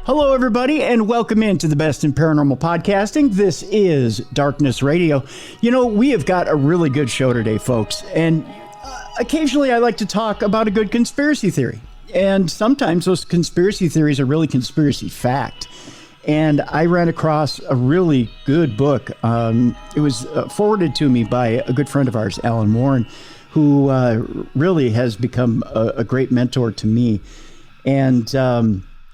Hello, everybody, and welcome into the best in paranormal podcasting. This is Darkness Radio. You know, we have got a really good show today, folks, and occasionally I like to talk about a good conspiracy theory, and sometimes those conspiracy theories are really conspiracy fact. And I ran across a really good book. It was forwarded to me by a good friend of ours, Alan Warren, who really has become a great mentor to me. And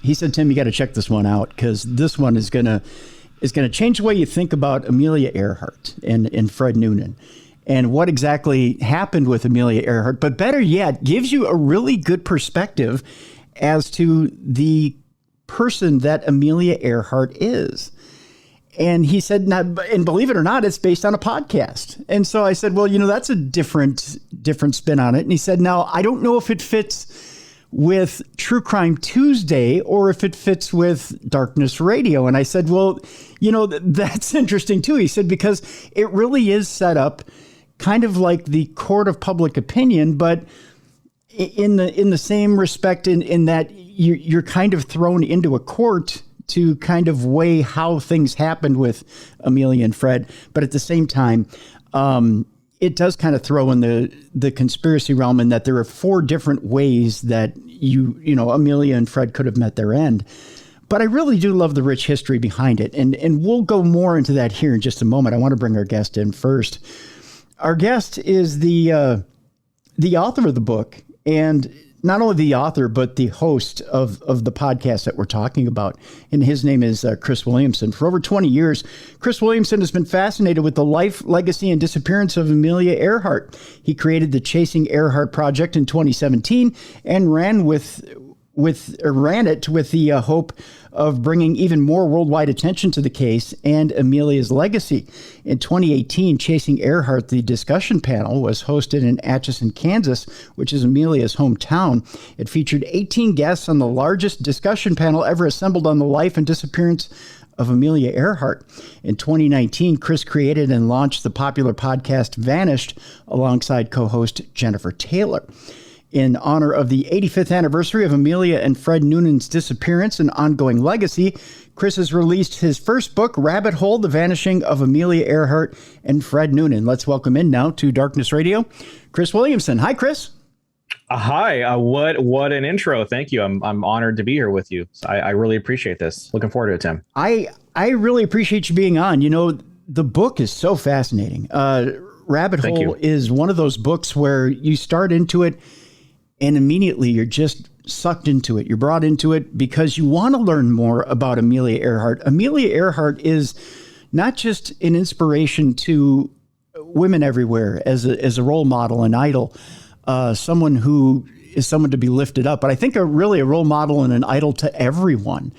he said, Tim, you got to check this one out because this one is gonna change the way you think about Amelia Earhart and Fred Noonan and what exactly happened with Amelia Earhart. But better yet, gives you a really good perspective as to the person that Amelia Earhart is. And he said, and believe it or not, it's based on a podcast. And so I said, well, you know, that's a different spin on it. And he said, now, I don't know if it fits with True Crime Tuesday or if it fits with Darkness Radio. And I said, well, you know, that's interesting too. He said, because it really is set up kind of like the court of public opinion, but in the same respect in that you're kind of thrown into a court to kind of weigh how things happened with Amelia and Fred. But at the same time, it does kind of throw in the conspiracy realm in that there are 4 different ways that you know, Amelia and Fred could have met their end. But I really do love the rich history behind it. And we'll go more into that here in just a moment. I want to bring our guest in first. Our guest is the author of the book, and not only the author, but the host of the podcast that we're talking about. And his name is Chris Williamson. For over 20 years, Chris Williamson has been fascinated with the life, legacy, and disappearance of Amelia Earhart. He created the Chasing Earhart Project in 2017 and ran it with the hope of bringing even more worldwide attention to the case and Amelia's legacy. In 2018, Chasing Earhart, the discussion panel, was hosted in Atchison, Kansas, which is Amelia's hometown. It featured 18 guests on the largest discussion panel ever assembled on the life and disappearance of Amelia Earhart. In 2019, Chris created and launched the popular podcast Vanished alongside co-host Jenni Taylor. In honor of the 85th anniversary of Amelia and Fred Noonan's disappearance and ongoing legacy, Chris has released his first book, Rabbit Hole, The Vanishing of Amelia Earhart and Fred Noonan. Let's welcome in now to Darkness Radio, Chris Williamson. Hi, Chris. Hi. What an intro. Thank you. I'm honored to be here with you. So I really appreciate this. Looking forward to it, Tim. I really appreciate you being on. You know, the book is so fascinating. Rabbit Hole is one of those books where you start into it and immediately you're just sucked into it. You're brought into it because you want to learn more about Amelia Earhart. Amelia Earhart is not just an inspiration to women everywhere as a role model, an idol, someone who is someone to be lifted up, but I think really a role model and an idol to everyone.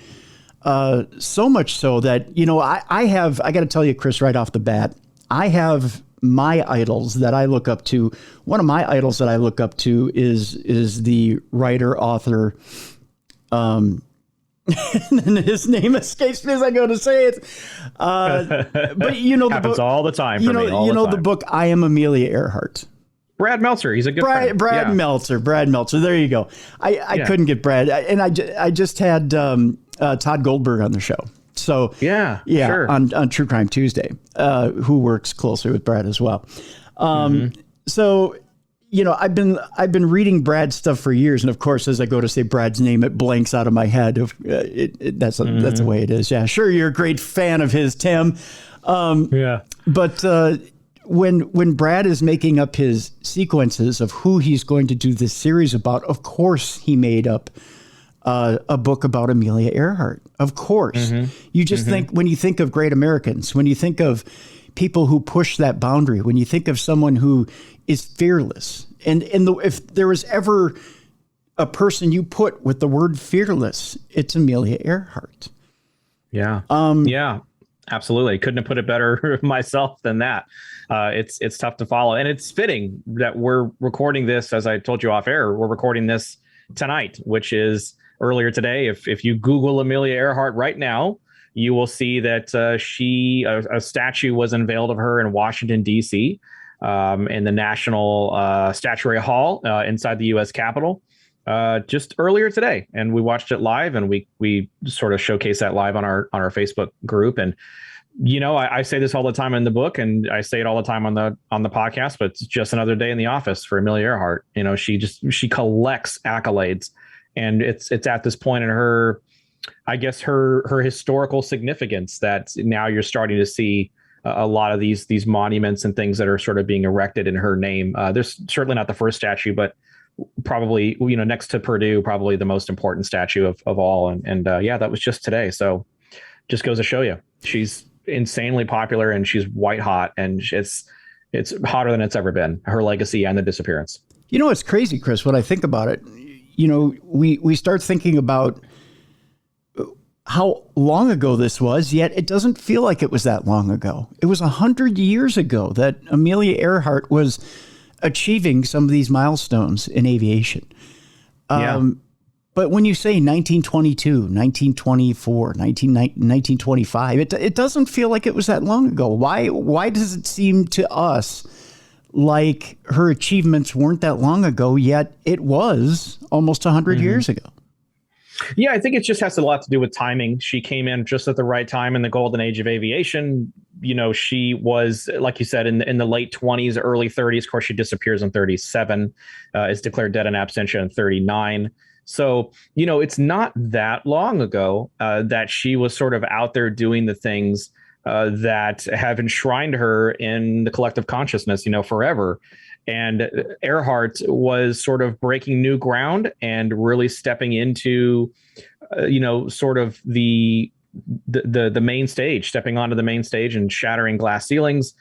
So much so that, you know, I got to tell you, Chris, right off the bat, I have my idols that I look up to. One of my idols that I look up to is the writer, author, and his name escapes me as I go to say it. But you know, happens all the time for me. The book I Am Amelia Earhart. Brad Meltzer, he's a good friend. Brad Meltzer. There you go. I couldn't get Brad, and I just had Todd Goldberg on the show. So sure. on True Crime Tuesday, who works closely with Brad as well. So, you know, I've been reading Brad's stuff for years, and of course, as I go to say Brad's name, it blanks out of my head. That's the way it is. Yeah, sure, you're a great fan of his, Tim. But when Brad is making up his sequences of who he's going to do this series about, of course, he made up a book about Amelia Earhart. Of course. You just think, when you think of great Americans, when you think of people who push that boundary, when you think of someone who is fearless, and if there was ever a person you put with the word fearless, it's Amelia Earhart. Yeah. Absolutely. Couldn't have put it better myself than that. It's tough to follow, and it's fitting that we're recording this, as I told you off air, we're recording this tonight, which is earlier today. If you Google Amelia Earhart right now, you will see that a statue was unveiled of her in Washington, D.C., in the National Statuary Hall inside the U.S. Capitol. just earlier today, and we watched it live, and we sort of showcase that live on our Facebook group. And I say this all the time in the book, and I say it all the time on the podcast, but it's just another day in the office for Amelia Earhart. She collects accolades, and it's at this point in her, I guess, her historical significance that now you're starting to see a lot of these monuments and things that are sort of being erected in her name. There's certainly not the first statue, but probably, next to Purdue, probably the most important statue of all. And that was just today. So just goes to show you, she's insanely popular, and she's white hot, and it's hotter than it's ever been, her legacy and the disappearance. It's crazy, Chris, when I think about it. We start thinking about how long ago this was, yet it doesn't feel like it was that long ago. It was 100 years ago that Amelia Earhart was achieving some of these milestones in aviation. But when you say 1922, 1924, 1925, it doesn't feel like it was that long ago. Why does it seem to us like her achievements weren't that long ago, yet it was almost 100 years ago? Yeah, I think it just has a lot to do with timing. She came in just at the right time in the golden age of aviation. She was, like you said, in the late 20s, early 30s. Of course, she disappears in 37, is declared dead in absentia in 39. So, it's not that long ago that she was sort of out there doing the things that have enshrined her in the collective consciousness, forever. And Earhart was sort of breaking new ground and really stepping into, sort of the main stage, stepping onto the main stage and shattering glass ceilings.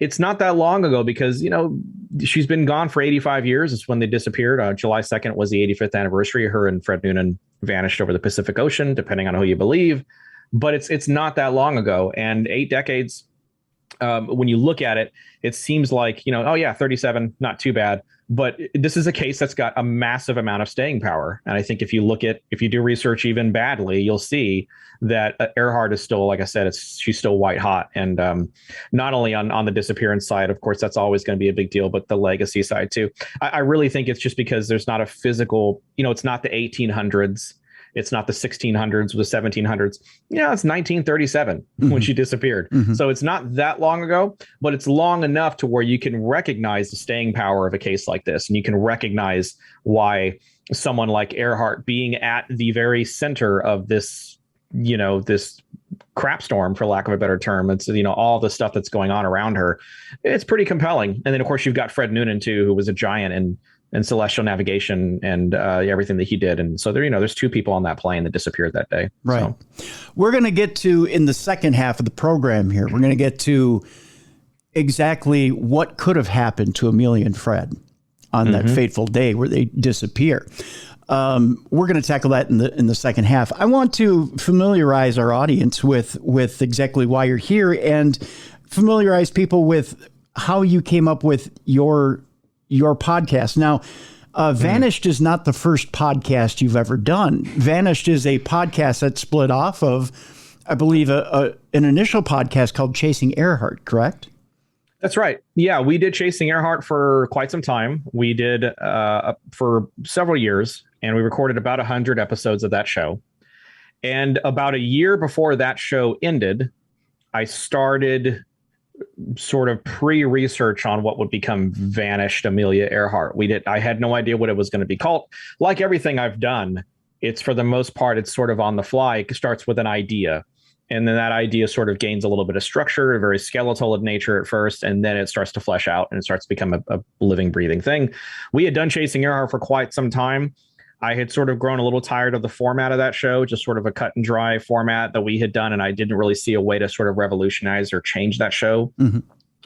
It's not that long ago because, she's been gone for 85 years. It's when they disappeared. July 2nd was the 85th anniversary. Her and Fred Noonan vanished over the Pacific Ocean, depending on who you believe. But it's not that long ago. And 8 decades, when you look at it, it seems like, 37, not too bad. But this is a case that's got a massive amount of staying power. And I think if you do research even badly, you'll see that Earhart is still, like I said, she's still white hot. And not only on the disappearance side, of course, that's always going to be a big deal, but the legacy side too. I really think it's just because there's not a physical, it's not the 1800s. It's not the 1600s or the 1700s. It's 1937 when she disappeared. So it's not that long ago, but it's long enough to where you can recognize the staying power of a case like this. And you can recognize why someone like Earhart, being at the very center of this, this crap storm, for lack of a better term, it's, all the stuff that's going on around her, it's pretty compelling. And then, of course, you've got Fred Noonan, too, who was a giant and celestial navigation and everything that he did. And so there's 2 people on that plane that disappeared that day. Right. So. We're going to get to, in the second half of the program here, we're going to get to exactly what could have happened to Amelia and Fred on that fateful day where they disappear. We're going to tackle that in the second half. I want to familiarize our audience with exactly why you're here and familiarize people with how you came up with your podcast. Now, Vanished is not the first podcast you've ever done. Vanished is a podcast that split off of, I believe, an initial podcast called Chasing Earhart, correct? That's right. Yeah, we did Chasing Earhart for quite some time. We did for several years, and we recorded about 100 episodes of that show. And about a year before that show ended, I started sort of pre-research on what would become Vanished Amelia Earhart. I had no idea what it was going to be called. Like everything I've done, it's for the most part, it's sort of on the fly. It starts with an idea. And then that idea sort of gains a little bit of structure, very skeletal of nature at first, and then it starts to flesh out and it starts to become a living, breathing thing. We had done Chasing Earhart for quite some time. I had sort of grown a little tired of the format of that show, just sort of a cut and dry format that we had done. And I didn't really see a way to sort of revolutionize or change that show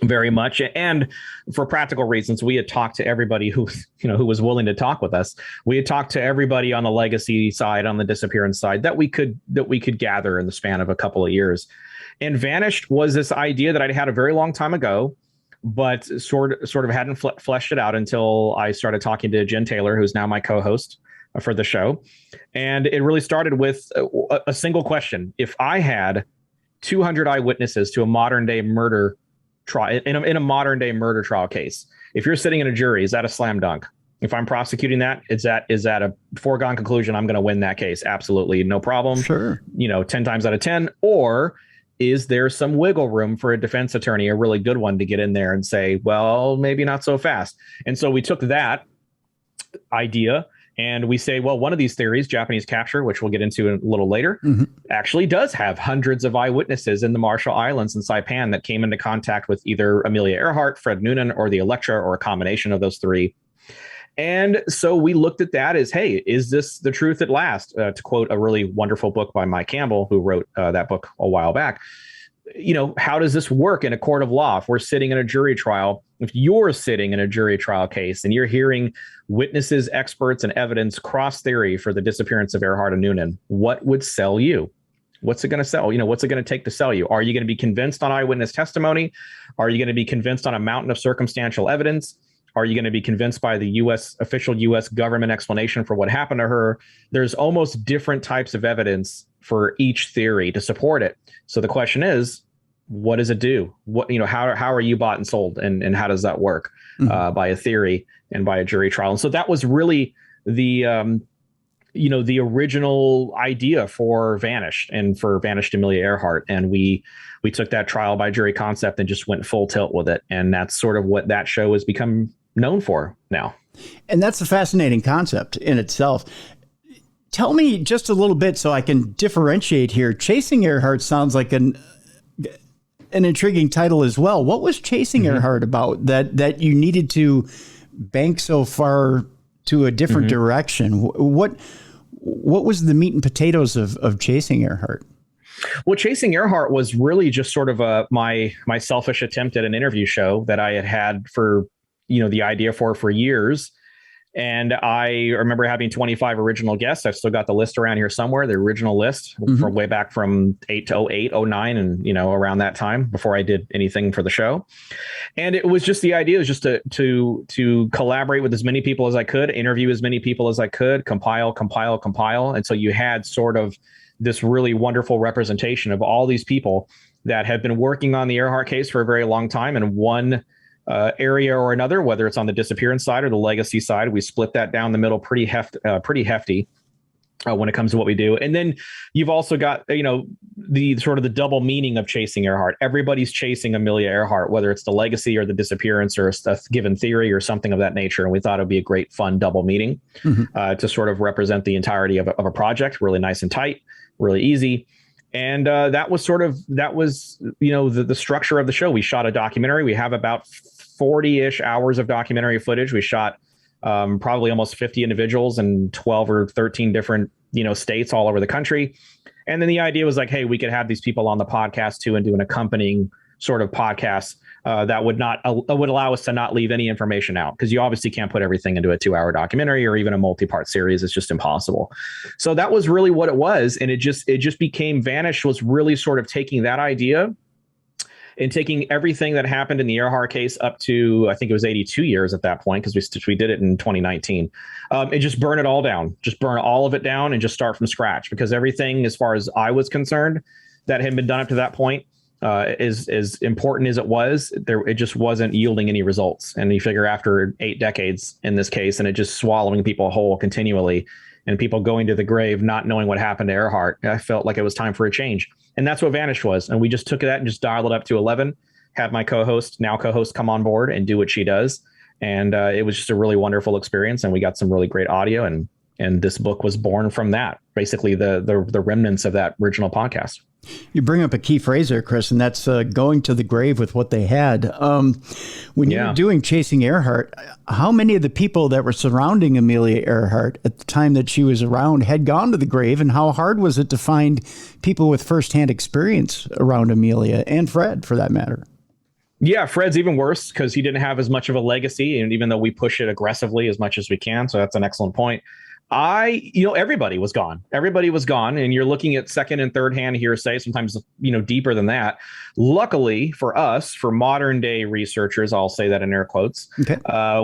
very much. And for practical reasons, we had talked to everybody who was willing to talk with us. We had talked to everybody on the legacy side, on the disappearance side that we could gather in the span of a couple of years. And Vanished was this idea that I'd had a very long time ago, but sort of hadn't fleshed it out until I started talking to Jenni Taylor, who's now my co-host for the show. And it really started with a single question. If I had 200 eyewitnesses to a modern day murder trial, in a modern day murder trial case, if you're sitting in a jury, is that a slam dunk? If I'm prosecuting that, is that a foregone conclusion? I'm going to win that case. Absolutely. No problem. Sure. 10 times out of 10. Or is there some wiggle room for a defense attorney, a really good one, to get in there and say, well, maybe not so fast. And so we took that idea and we say, well, one of these theories, Japanese capture, which we'll get into a little later, actually does have hundreds of eyewitnesses in the Marshall Islands and Saipan that came into contact with either Amelia Earhart, Fred Noonan, or the Electra, or a combination of those three. And so we looked at that as, hey, is this the truth at last? To quote a really wonderful book by Mike Campbell, who wrote that book a while back. How does this work in a court of law? If we're sitting in a jury trial, if you're sitting in a jury trial case and you're hearing witnesses, experts, and evidence cross theory for the disappearance of Earhart and Noonan, what would sell you? What's it going to sell? What's it going to take to sell you? Are you going to be convinced on eyewitness testimony? Are you going to be convinced on a mountain of circumstantial evidence? Are you going to be convinced by the official U.S. government explanation for what happened to her? There's almost different types of evidence for each theory to support it. So the question is, what does it do? How are you bought and sold, and how does that work by a theory and by a jury trial? And so that was really the original idea for Vanished and for Vanished Amelia Earhart. And we took that trial by jury concept and just went full tilt with it. And that's sort of what that show has become known for now. And that's a fascinating concept in itself. Tell me just a little bit so I can differentiate here. Chasing Earhart sounds like an intriguing title as well. What was Chasing Earhart about that you needed to bank so far to a different direction? What was the meat and potatoes of Chasing Earhart? Well, Chasing Earhart was really just sort of my selfish attempt at an interview show that I had for, the idea for years. And I remember having 25 original guests. I've still got the list around here somewhere, the original list from way back from 8 to 08, 09, and, around that time before I did anything for the show. And it was just the idea was just to collaborate with as many people as I could, interview as many people as I could, compile. And so you had sort of this really wonderful representation of all these people that have been working on the Earhart case for a very long time in one area or another, whether it's on the disappearance side or the legacy side. We split that down the middle pretty hefty when it comes to what we do. And then you've also got, the sort of the double meaning of Chasing Earhart. Everybody's chasing Amelia Earhart, whether it's the legacy or the disappearance or a given theory or something of that nature. And we thought it'd be a great, fun double meaning to sort of represent the entirety of a project. Really nice and tight, really easy. And that was the structure of the show. We shot a documentary. We have about 40-ish hours of documentary footage. We shot probably almost 50 individuals in 12 or 13 different, states all over the country. And then the idea was like, hey, we could have these people on the podcast too and do an accompanying sort of podcast that would allow us to not leave any information out, because you obviously can't put everything into a 2-hour documentary or even a multi-part series. It's just impossible. So that was really what it was. And it just became Vanished was really sort of taking that idea and taking everything that happened in the Earhart case up to, I think it was 82 years at that point, because we did it in 2019, and just burn it all down, just burn all of it down and just start from scratch, because everything, as far as I was concerned, that had been done up to that point, as important as it was, it just wasn't yielding any results. And you figure after 8 decades in this case, and it just swallowing people whole continually, and people going to the grave not knowing what happened to Earhart, I felt like it was time for a change. And that's what Vanished was. And we just took that and just dialed it up to 11, had my now co-host come on board and do what she does. And it was just a really wonderful experience. And we got some really great audio. And this book was born from that, basically the remnants of that original podcast. You bring up a key phrase there, Chris, and that's going to the grave with what they had. When you were doing Chasing Earhart, how many of the people that were surrounding Amelia Earhart at the time that she was around had gone to the grave, and how hard was it to find people with firsthand experience around Amelia and Fred, for that matter? Yeah, Fred's even worse because he didn't have as much of a legacy, and even though we push it aggressively as much as we can, so that's an excellent point. Everybody was gone. Everybody was gone. And you're looking at second and third hand hearsay, sometimes, deeper than that. Luckily for us, for modern day researchers, I'll say that in air quotes, okay.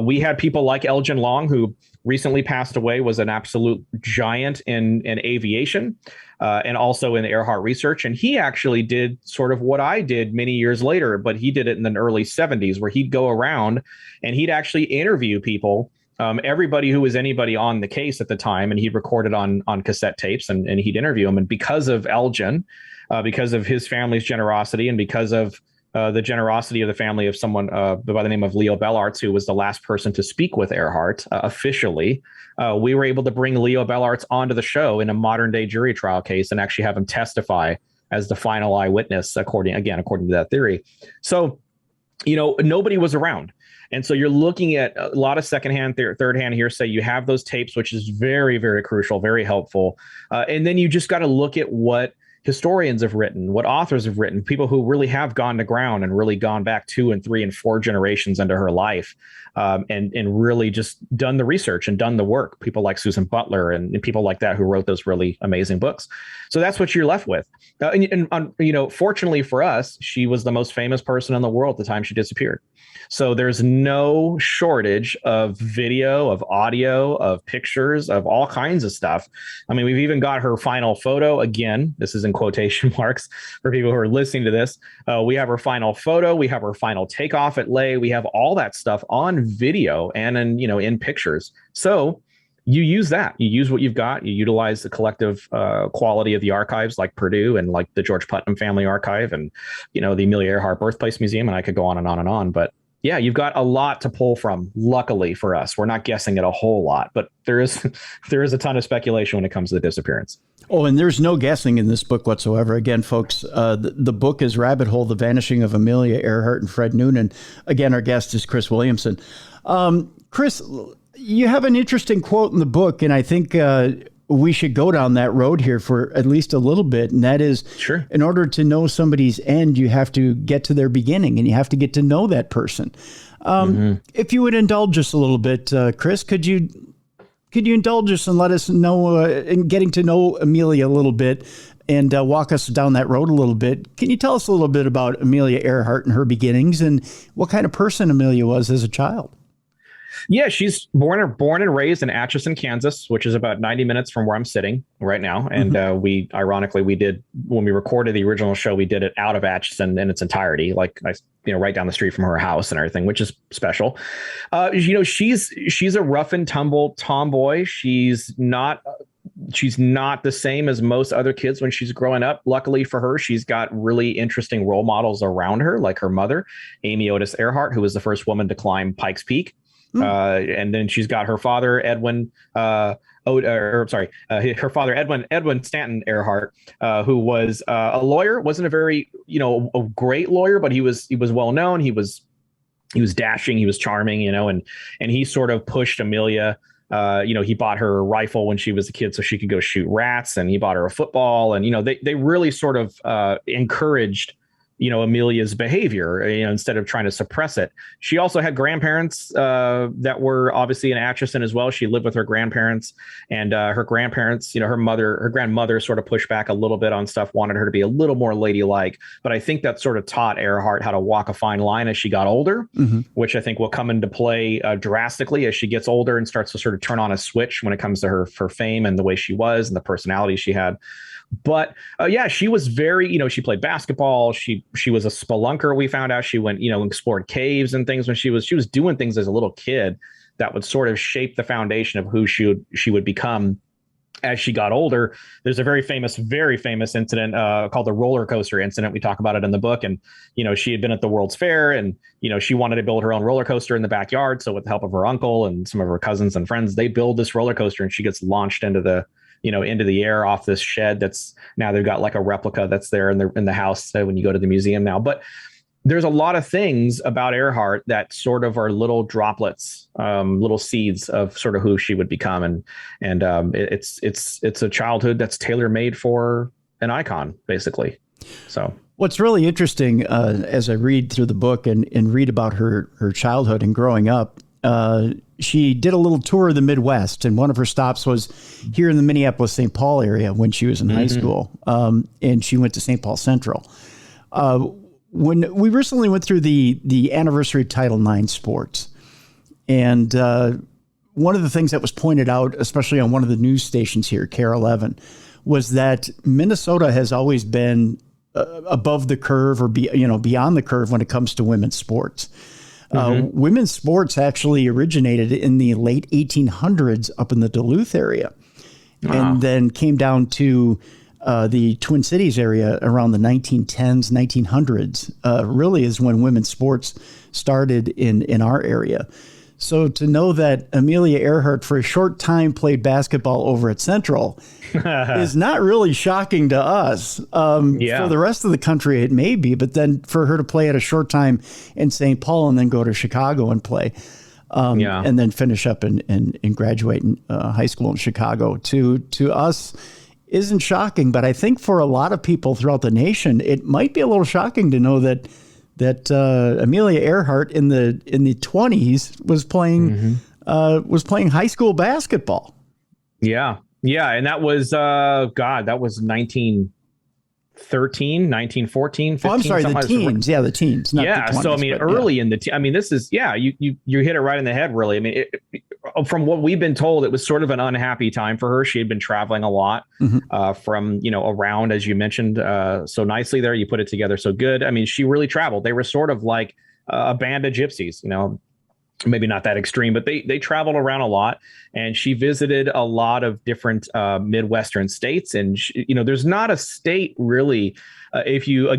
We had people like Elgin Long, who recently passed away, was an absolute giant in aviation and also in Earhart research. And he actually did sort of what I did many years later, but he did it in the early 70s, where he'd go around and he'd actually interview people everybody who was anybody on the case at the time, and he'd recorded on cassette tapes, and he'd interview them. And because of Elgin, because of his family's generosity, and because of the generosity of the family of someone by the name of Leo Bellarts, who was the last person to speak with Earhart officially, we were able to bring Leo Bellarts onto the show in a modern day jury trial case and actually have him testify as the final eyewitness, according to that theory. So, nobody was around. And so you're looking at a lot of secondhand, thirdhand hearsay. You have those tapes, which is very, very crucial, very helpful. And then you just got to look at what historians have written, what authors have written, people who really have gone to ground and really gone back 2 and 3 and 4 generations into her life, and really just done the research and done the work. People like Susan Butler and people like that who wrote those really amazing books. So that's what you're left with. Fortunately for us, she was the most famous person in the world at the time she disappeared. So there's no shortage of video, of audio, of pictures, of all kinds of stuff. I mean, we've even got her final photo. Again, this is in quotation marks for people who are listening to this. We have her final photo. We have her final takeoff at Ley. We have all that stuff on video and in pictures. So you use that. You use what you've got. You utilize the collective quality of the archives like Purdue and like the George Putnam Family Archive and, the Amelia Earhart Birthplace Museum. And I could go on and on and on. But yeah, you've got a lot to pull from. Luckily for us, we're not guessing at a whole lot, but there is a ton of speculation when it comes to the disappearance. Oh, and there's no guessing in this book whatsoever. Again, folks, the book is Rabbit Hole, The Vanishing of Amelia Earhart and Fred Noonan. Again, our guest is Chris Williamson. Chris, you have an interesting quote in the book, and I think we should go down that road here for at least a little bit. And that is, sure, in order to know somebody's end, you have to get to their beginning and you have to get to know that person. If you would indulge us a little bit, Chris, could you indulge us and let us know in getting to know Amelia a little bit and walk us down that road a little bit? Can you tell us a little bit about Amelia Earhart and her beginnings and what kind of person Amelia was as a child? Yeah, she's born and raised in Atchison, Kansas, which is about 90 minutes from where I'm sitting right now. And we did, when we recorded the original show, we did it out of Atchison in its entirety, right down the street from her house and everything, which is special. She's a rough and tumble tomboy. She's not the same as most other kids when she's growing up. Luckily for her, she's got really interesting role models around her, like her mother, Amy Otis Earhart, who was the first woman to climb Pikes Peak. And then she's got her father, Edwin Stanton Earhart, who was a lawyer. Wasn't a very, a great lawyer, but he was well known. He was dashing, he was charming, and he sort of pushed Amelia. He bought her a rifle when she was a kid so she could go shoot rats, and he bought her a football, and they really sort of encouraged Amelia's behavior, instead of trying to suppress it. She also had grandparents that were obviously in Atchison as well. She lived with her grandparents, and her grandparents, her grandmother sort of pushed back a little bit on stuff, wanted her to be a little more ladylike. But I think that sort of taught Earhart how to walk a fine line as she got older, which I think will come into play drastically as she gets older and starts to sort of turn on a switch when it comes to her fame and the way she was and the personality she had. But she was very, she played basketball. She was a spelunker. We found out she went, explored caves and things when she was doing things as a little kid that would sort of shape the foundation of who she would become as she got older. There's a very famous incident called the roller coaster incident. We talk about it in the book. And, she had been at the World's Fair and, she wanted to build her own roller coaster in the backyard. So with the help of her uncle and some of her cousins and friends, they build this roller coaster and she gets launched into the air off this shed. That's now they've got like a replica that's there in the house when you go to the museum now. But there's a lot of things about Earhart that sort of are little droplets, little seeds of sort of who she would become. And it's a childhood that's tailor-made for an icon, basically. So what's really interesting as I read through the book and read about her childhood and growing up, she did a little tour of the Midwest, and one of her stops was here in the Minneapolis-St. Paul area when she was in high school, and she went to St. Paul Central. When we recently went through the anniversary of Title IX sports, and one of the things that was pointed out, especially on one of the news stations here, KARE 11, was that Minnesota has always been above the curve or beyond the curve when it comes to women's sports. Women's sports actually originated in the late 1800s up in the Duluth area, and then came down to the Twin Cities area around the 1910s, 1900s. Really is when women's sports started in our area. So to know that Amelia Earhart for a short time played basketball over at Central is not really shocking to us. For the rest of the country, it may be, but then for her to play at a short time in St. Paul and then go to Chicago and play, and then finish up and graduate in high school in Chicago, to us isn't shocking. But I think for a lot of people throughout the nation, it might be a little shocking to know that Amelia Earhart in the 20s was playing high school basketball. Yeah, and that was that was 1913, 1914, 15. Oh, I'm sorry, the teens. Yeah, the teens. Not the 20s, so I mean, early in the this is you hit it right in the head. Really, I mean, from what we've been told, it was sort of an unhappy time for her. She had been traveling a lot from around, as you mentioned, so nicely there. You put it together so good. I mean, she really traveled. They were sort of like a band of gypsies, maybe not that extreme, but they traveled around a lot, and she visited a lot of different Midwestern states. And there's not a state really. If you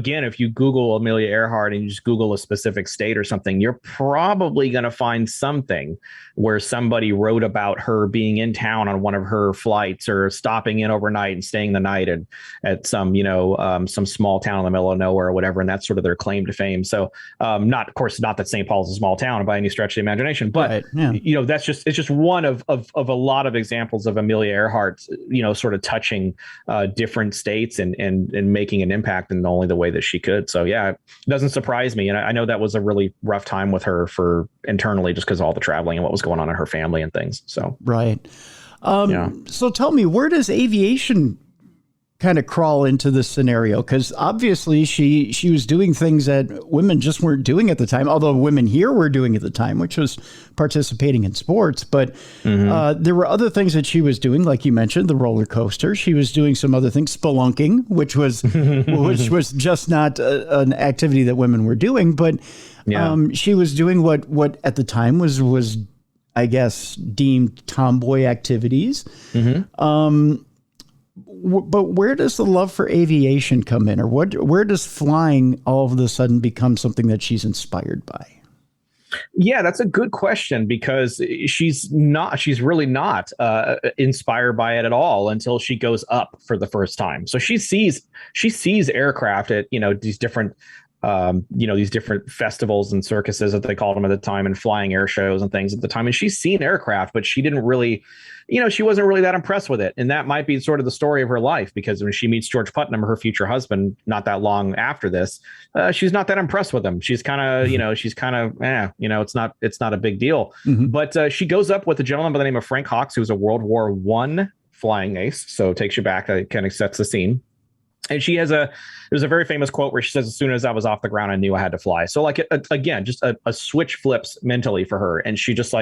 Google Amelia Earhart and you just Google a specific state or something, you're probably going to find something where somebody wrote about her being in town on one of her flights or stopping in overnight and staying the night at some small town in the middle of nowhere or whatever. And that's sort of their claim to fame. So not that St. Paul's a small town by any stretch of the imagination, but it's just one of a lot of examples of Amelia Earhart, sort of touching different states and making an impact in only the way that she could. So it doesn't surprise me. And I know that was a really rough time with her for internally, just because of all the traveling and what was going on in her family and things. So, right. So tell me, where does aviation kind of crawl into this scenario? Because obviously she was doing things that women just weren't doing at the time, although women here were doing at the time, which was participating in sports. But there were other things that she was doing, like you mentioned, the roller coaster. She was doing some other things, spelunking, which was just not an activity that women were doing. But she was doing what at the time was I guess deemed tomboy activities. But where does the love for aviation come in, or where does flying all of a sudden become something that she's inspired by? Yeah, that's a good question, because she's really not inspired by it at all until she goes up for the first time. So she sees aircraft at, these different these different festivals and circuses that they called them at the time, and flying air shows and things at the time. And she's seen aircraft, but she didn't really, she wasn't really that impressed with it. And that might be sort of the story of her life, because when she meets George Putnam, her future husband, not that long after this, she's not that impressed with him. She's kind of, it's not a big deal. But she goes up with a gentleman by the name of Frank Hawks, who's a World War I flying ace. So it takes you back, it kind of sets the scene. And there's a very famous quote where she says, "As soon as I was off the ground, I knew I had to fly." So again, just a switch flips mentally for her. And she just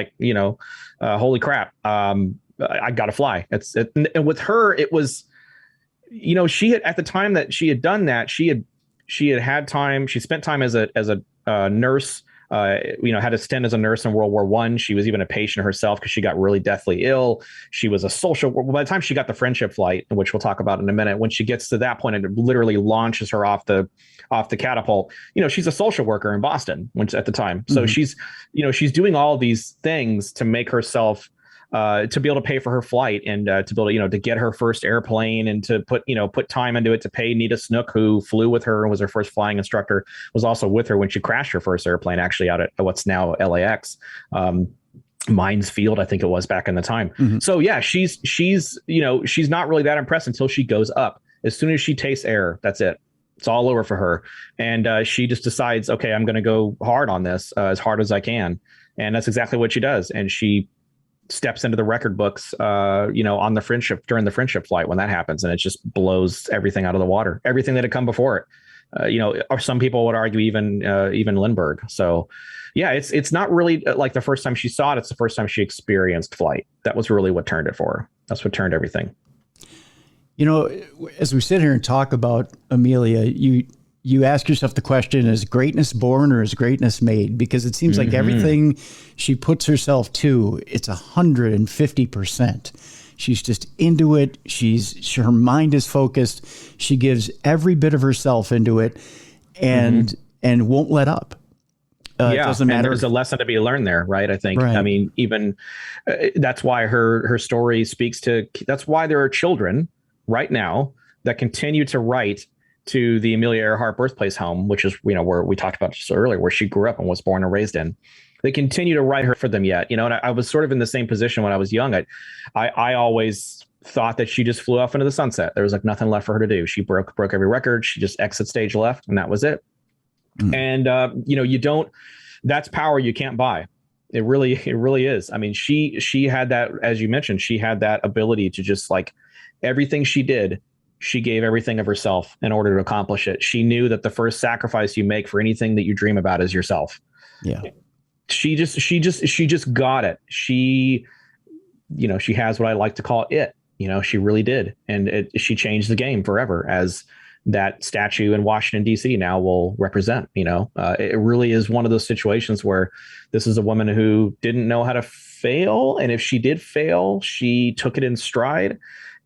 holy crap, I got to fly. And with her, it was, she had, at the time that she had done that, she had time. She spent time as a nurse. Had a stint as a nurse in World War I. She was even a patient herself because she got really deathly ill. She was a social. By the time she got the friendship flight, which we'll talk about in a minute, when she gets to that point, it literally launches her off the catapult. She's a social worker in Boston, which at the time. So she's doing all these things to make herself. To be able to pay for her flight and to be able to get her first airplane, and to put time into it, to pay Nita Snook, who flew with her and was her first flying instructor, was also with her when she crashed her first airplane, actually out at what's now LAX. Mines Field, I think it was back in the time. So she's not really that impressed until she goes up. As soon as she tastes air, that's it. It's all over for her. And she just decides, okay, I'm going to go hard on this, as hard as I can. And that's exactly what she does. And she steps into the record books, on the during the friendship flight when that happens, and it just blows everything out of the water, everything that had come before it. Or some people would argue even Lindbergh. So, it's not really like the first time she saw it. It's the first time she experienced flight. That was really what turned it for her. That's what turned everything. As we sit here and talk about Amelia, you ask yourself the question, is greatness born or is greatness made? Because it seems like everything she puts herself to, it's 150%. She's just into it. Her mind is focused. She gives every bit of herself into it and won't let up. It doesn't matter. And there's a lesson to be learned there, right? I think, I mean, even that's why her story speaks to, that's why there are children right now that continue to write to the Amelia Earhart birthplace home, which is, where we talked about just earlier, where she grew up and was born and raised in. They continue to write her for them yet, and I was sort of in the same position when I was young. I always thought that she just flew off into the sunset. There was like nothing left for her to do. She broke every record. She just exit stage left, and that was it. And that's power you can't buy. It really is. I mean, she had that, as you mentioned, she had that ability to just like everything she did, she gave everything of herself in order to accomplish it. She knew that the first sacrifice you make for anything that you dream about is yourself. Yeah. She just got it. She has what I like to call it. She really did. And she changed the game forever, as that statue in Washington, D.C. now will represent. It really is one of those situations where this is a woman who didn't know how to fail. And if she did fail, she took it in stride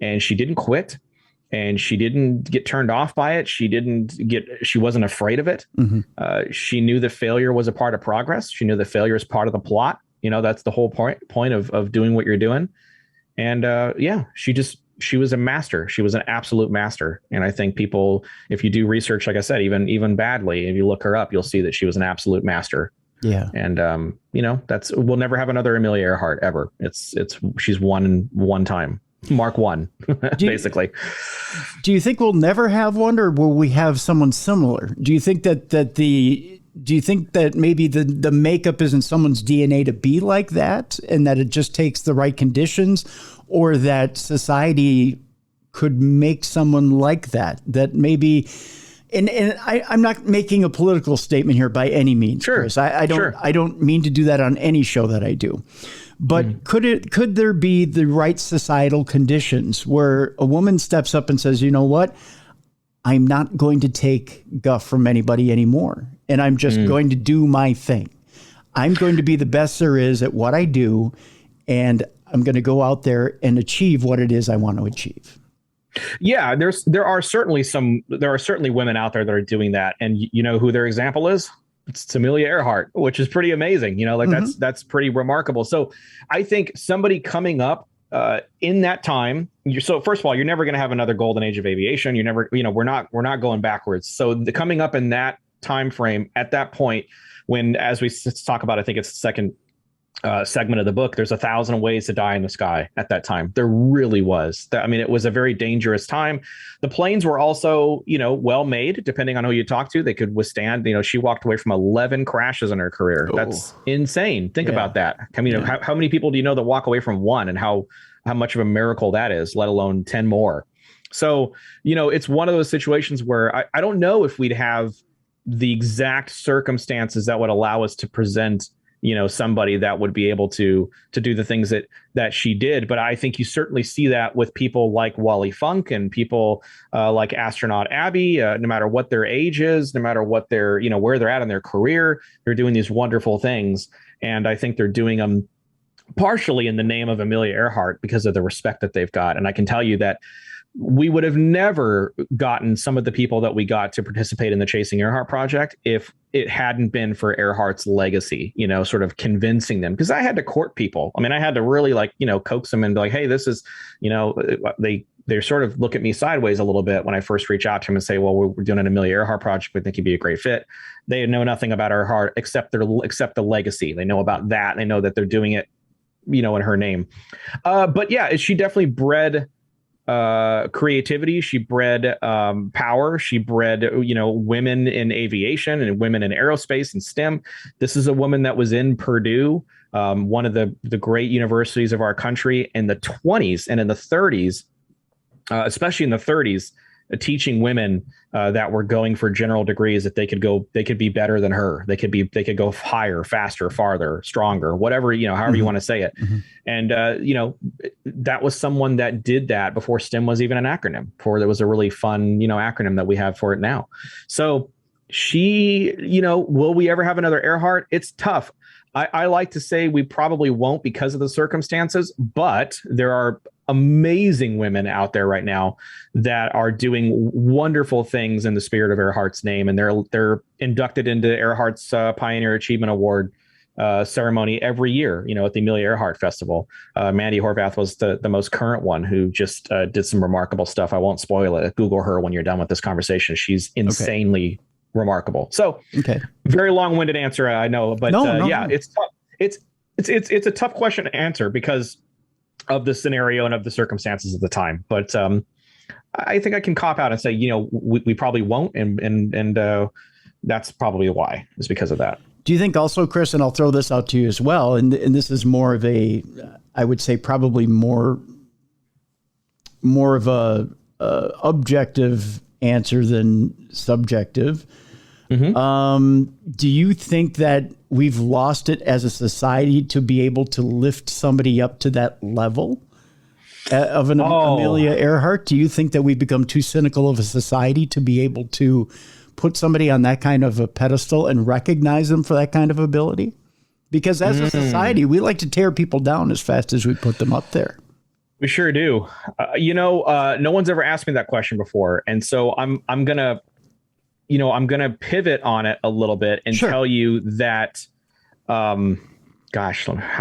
and she didn't quit. And she didn't get turned off by it. She wasn't afraid of it. She knew that failure was a part of progress. She knew that failure is part of the plot. That's the whole point of doing what you're doing. And she was a master. She was an absolute master. And I think people, if you do research, like I said, even badly, if you look her up, you'll see that she was an absolute master. Yeah. And, we'll never have another Amelia Earhart ever. She's one time. Mark one, basically. Do you think we'll never have one, or will we have someone similar? Do you think that maybe the makeup is in someone's DNA to be like that, and that it just takes the right conditions, or that society could make someone like that maybe, and I'm not making a political statement here by any means, sure, Chris. I don't mean to do that on any show that I do. But could there be the right societal conditions where a woman steps up and says, you know what, I'm not going to take guff from anybody anymore, and I'm just going to do my thing. I'm going to be the best there is at what I do, and I'm going to go out there and achieve what it is I want to achieve. Yeah, there are certainly women out there that are doing that, and you know who their example is? It's Amelia Earhart, which is pretty amazing. That's pretty remarkable. So I think somebody coming up in that time, so first of all, you're never going to have another golden age of aviation. You never, we're not going backwards. So the coming up in that time frame at that point, when, as we talk about, I think it's the second segment of the book, there's 1,000 ways to die in the sky at that time. There really was. It was a very dangerous time. The planes were also, well made, depending on who you talk to. They could withstand, she walked away from 11 crashes in her career. Oh. That's insane. Think about that. How many people do you know that walk away from one, and how much of a miracle that is, let alone 10 more. So, it's one of those situations where I don't know if we'd have the exact circumstances that would allow us to present somebody that would be able to do the things that she did. But I think you certainly see that with people like Wally Funk and people like astronaut Abby, no matter what their age is, no matter what their, where they're at in their career, they're doing these wonderful things. And I think they're doing them partially in the name of Amelia Earhart because of the respect that they've got. And I can tell you that we would have never gotten some of the people that we got to participate in the Chasing Earhart project if it hadn't been for Earhart's legacy, sort of convincing them. Because I had to court people. I had to really coax them and be like, hey, this is, they sort of look at me sideways a little bit when I first reach out to them and say, well, we're doing an Amelia Earhart project. We think you'd be a great fit. They know nothing about Earhart except the legacy. They know about that. They know that they're doing it, in her name. But yeah, she definitely bred creativity. She bred power. She bred women in aviation and women in aerospace and STEM. This is a woman that was in Purdue, one of the great universities of our country, in the 20s and in the 30s, especially in the 30s. teaching women that were going for general degrees that they could be better than her. They could go higher, faster, farther, stronger, whatever, however you want to say it. And, that was someone that did that before STEM was even an acronym, before there was a really fun, acronym that we have for it now. So she, will we ever have another Earhart? It's tough. I like to say we probably won't because of the circumstances, but there are amazing women out there right now that are doing wonderful things in the spirit of Earhart's name, and they're inducted into Earhart's Pioneer Achievement Award ceremony every year, at the Amelia Earhart Festival. Mandy Horvath was the most current one who just did some remarkable stuff. I won't spoil it. Google her when you're done with this conversation. She's insanely remarkable. So, very long-winded answer, I know, but no. It's tough. It's a tough question to answer because of the scenario and of the circumstances of the time. But I think I can cop out and say, we probably won't, and that's probably why. Is because of that. Do you think also, Chris, and I'll throw this out to you as well, and this is more of a, I would say probably more of a objective answer than subjective. Do you think that we've lost it as a society to be able to lift somebody up to that level of an Amelia Earhart? Do you think that we've become too cynical of a society to be able to put somebody on that kind of a pedestal and recognize them for that kind of ability? Because as a society, we like to tear people down as fast as we put them up there. We sure do. No one's ever asked me that question before. And so I'm going to pivot on it a little bit and tell you that, how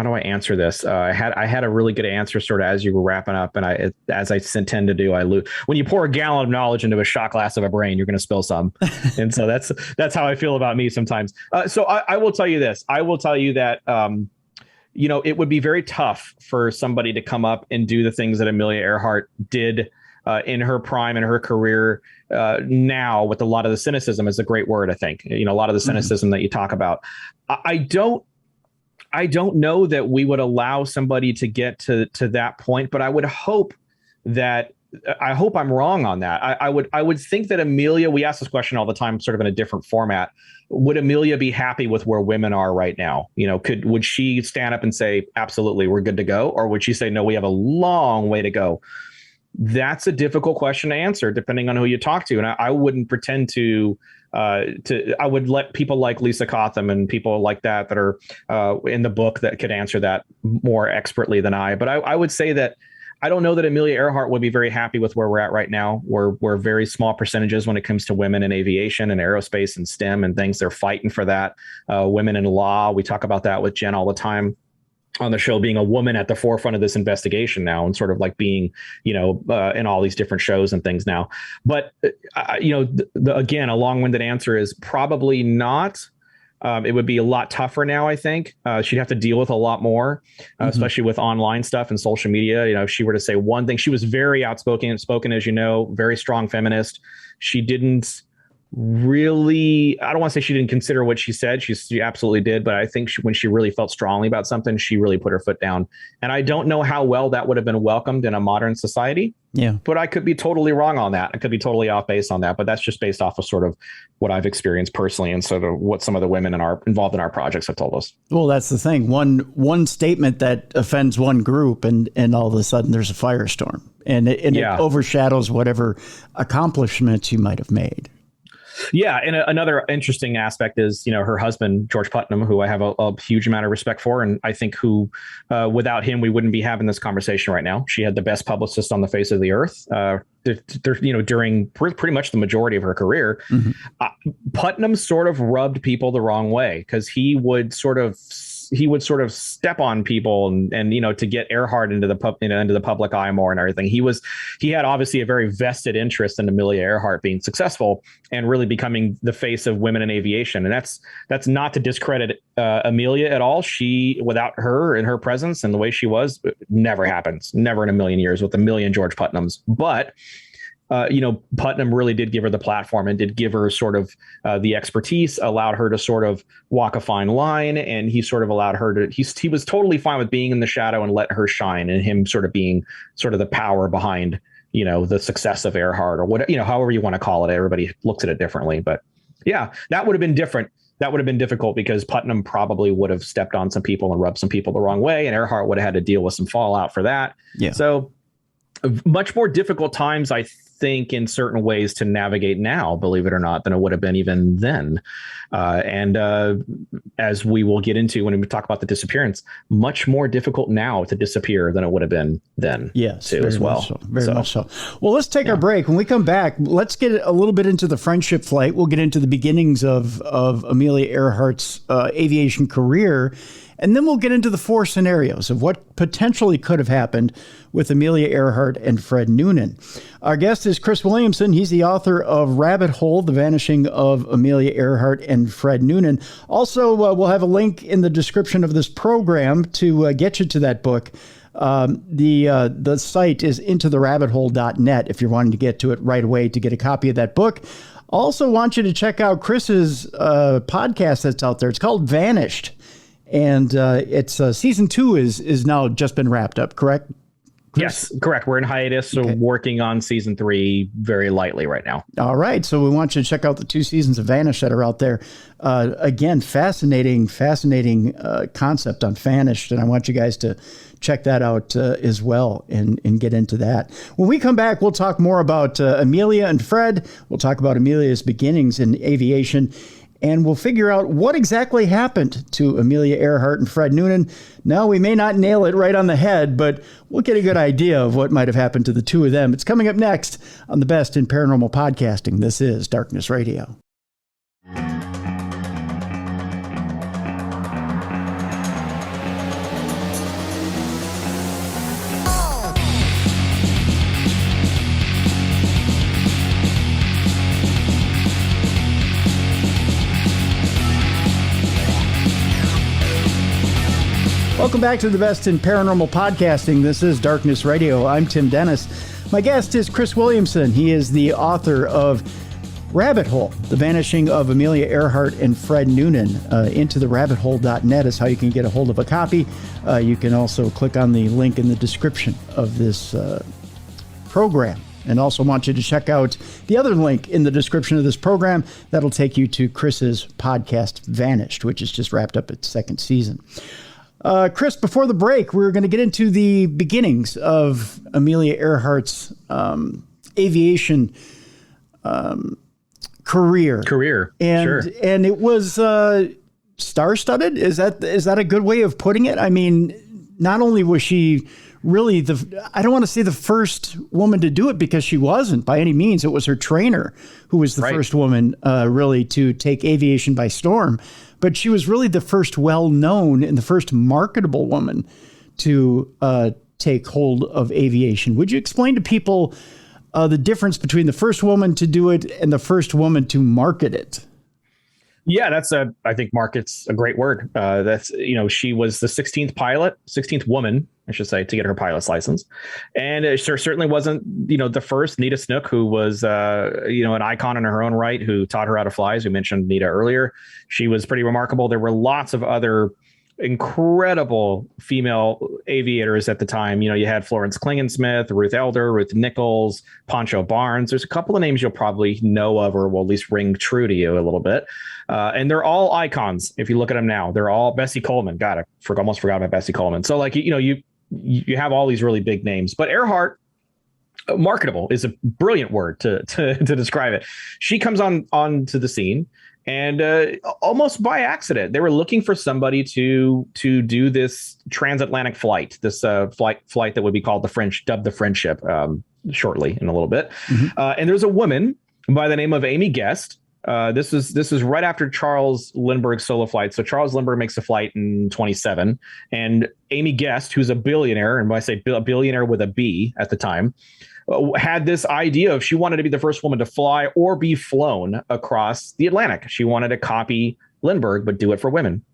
do I answer this? I had a really good answer sort of as you were wrapping up, and as I tend to do, I lose. When you pour a gallon of knowledge into a shot glass of a brain, you're going to spill some. And so that's how I feel about me sometimes. So I will tell you this. I will tell you that, it would be very tough for somebody to come up and do the things that Amelia Earhart did in her prime in her career now, with a lot of the cynicism is a great word, I think. A lot of the cynicism that you talk about. I don't know that we would allow somebody to get to that point, but I would hope that I'm wrong on that. I would think that Amelia, we ask this question all the time, sort of in a different format. Would Amelia be happy with where women are right now? Would she stand up and say, absolutely, we're good to go? Or would she say, no, we have a long way to go? That's a difficult question to answer, depending on who you talk to. And I wouldn't pretend to I would let people like Lisa Cotham and people like that are in the book that could answer that more expertly than I. But I would say that I don't know that Amelia Earhart would be very happy with where we're at right now. We're very small percentages when it comes to women in aviation and aerospace and STEM and things. They're fighting for that. Women in law. We talk about that with Jen all the time on the show, being a woman at the forefront of this investigation now, and sort of like being, in all these different shows and things now. But, again, a long-winded answer is probably not. It would be a lot tougher now, I think. She'd have to deal with a lot more, especially with online stuff and social media. If she were to say one thing, she was very outspoken, as you know, very strong feminist. She didn't really, I don't want to say she didn't consider what she said. She absolutely did. But I think when she really felt strongly about something, she really put her foot down. And I don't know how well that would have been welcomed in a modern society. Yeah. But I could be totally wrong on that. I could be totally off base on that. But that's just based off of sort of what I've experienced personally and sort of what some of the women involved in our projects have told us. Well, that's the thing. One statement that offends one group and all of a sudden there's a firestorm. And it overshadows whatever accomplishments you might have made. Yeah. And another interesting aspect is, her husband, George Putnam, who I have a huge amount of respect for. And I think without him, we wouldn't be having this conversation right now. She had the best publicist on the face of the earth, during pretty much the majority of her career. Putnam sort of rubbed people the wrong way because he would sort of step on people and to get Earhart into the public eye more and everything. He had obviously a very vested interest in Amelia Earhart being successful and really becoming the face of women in aviation. And that's not to discredit Amelia at all. Without her and her presence and the way she was, never happens, never in a million years with a million George Putnams. But Putnam really did give her the platform and did give her sort of the expertise, allowed her to sort of walk a fine line. And he sort of allowed her to, he was totally fine with being in the shadow and let her shine, and him sort of being sort of the power behind the success of Earhart or what, however you want to call it. Everybody looks at it differently, but yeah, that would have been different. That would have been difficult because Putnam probably would have stepped on some people and rubbed some people the wrong way, and Earhart would have had to deal with some fallout for that. Yeah. So much more difficult times, I think, in certain ways to navigate now, believe it or not, than it would have been even then. And as we will get into when we talk about the disappearance, much more difficult now to disappear than it would have been then. Yes, too, as well. Very much so. Well, let's take our break. When we come back, let's get a little bit into the friendship flight. We'll get into the beginnings of Amelia Earhart's aviation career. And then we'll get into the 4 scenarios of what potentially could have happened with Amelia Earhart and Fred Noonan. Our guest is Chris Williamson. He's the author of Rabbit Hole, The Vanishing of Amelia Earhart and Fred Noonan. Also, we'll have a link in the description of this program to get you to that book. The site is intotherabbithole.net if you're wanting to get to it right away to get a copy of that book. Also want you to check out Chris's podcast that's out there. It's called Vanished. And it's season 2 is now just been wrapped up, correct? Chris? Yes, correct. We're in hiatus, so working on season 3 very lightly right now. All right. So we want you to check out the 2 seasons of Vanish that are out there. Again, fascinating concept on Vanished. And I want you guys to check that out as well and get into that. When we come back, we'll talk more about Amelia and Fred. We'll talk about Amelia's beginnings in aviation. And we'll figure out what exactly happened to Amelia Earhart and Fred Noonan. Now, we may not nail it right on the head, but we'll get a good idea of what might have happened to the 2 of them. It's coming up next on the Best in Paranormal Podcasting. This is Darkness Radio. Welcome back to the Best in Paranormal Podcasting. This is Darkness Radio. I'm Tim Dennis. My guest is Chris Williamson. He is the author of Rabbit Hole, The Vanishing of Amelia Earhart and Fred Noonan. Intotherabbithole.net is how you can get a hold of a copy. You can also click on the link in the description of this program. And also want you to check out the other link in the description of this program. That'll take you to Chris's podcast, Vanished, which has just wrapped up its 2nd season. Chris, before the break, we were going to get into the beginnings of Amelia Earhart's aviation career. And, sure. And it was star-studded. Is that a good way of putting it? I mean, not only was she really I don't want to say the first woman to do it because she wasn't by any means. It was her trainer who was the first woman really to take aviation by storm. But she was really the first well-known and the first marketable woman to take hold of aviation. Would you explain to people the difference between the first woman to do it and the first woman to market it? Yeah, I think market's a great word. She was the 16th woman, I should say, to get her pilot's license. And it certainly wasn't, the first. Nita Snook, who was, an icon in her own right, who taught her how to fly, as we mentioned Nita earlier. She was pretty remarkable. There were lots of other incredible female aviators at the time. You had Florence Klingensmith, Ruth Elder, Ruth Nichols, Poncho Barnes. There's a couple of names you'll probably know of or will at least ring true to you a little bit. And they're all icons. If you look at them now, they're all Bessie Coleman. God, I almost forgot about Bessie Coleman. So you have all these really big names, but Earhart, marketable is a brilliant word to describe it. She comes onto the scene. And almost by accident, they were looking for somebody to do this transatlantic flight, this flight that would be called dubbed the Friendship, shortly in a little bit. Mm-hmm. And there's a woman by the name of Amy Guest. This is right after Charles Lindbergh's solo flight. So Charles Lindbergh makes a flight in 1927, and Amy Guest, who's a billionaire, and when I say a billionaire with a B at the time, had this idea of she wanted to be the first woman to fly or be flown across the Atlantic. She wanted to copy Lindbergh, but do it for women.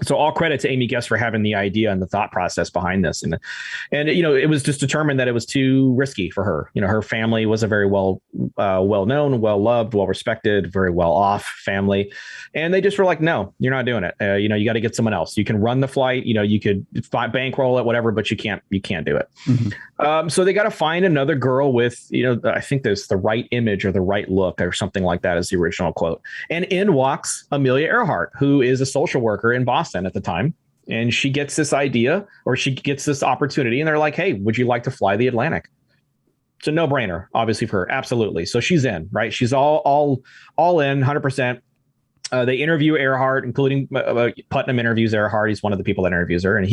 So all credit to Amy Guest for having the idea and the thought process behind this. And it was just determined that it was too risky for her. Her family was a very well-known, well-loved, well-respected, very well-off family. And they just were like, no, you're not doing it. You got to get someone else. You can run the flight, you could bankroll it, whatever, but you can't do it. Mm-hmm. So they got to find another girl with, I think there's the right image or the right look or something like that is the original quote. And in walks Amelia Earhart, who is a social worker in Boston at the time. And she gets this idea, or she gets this opportunity, and they're like, hey, would you like to fly the Atlantic? It's a no-brainer, obviously, for her. Absolutely. So she's in, right? She's all in 100%. They interview Earhart, including Putnam interviews Earhart. He's one of the people that interviews her. And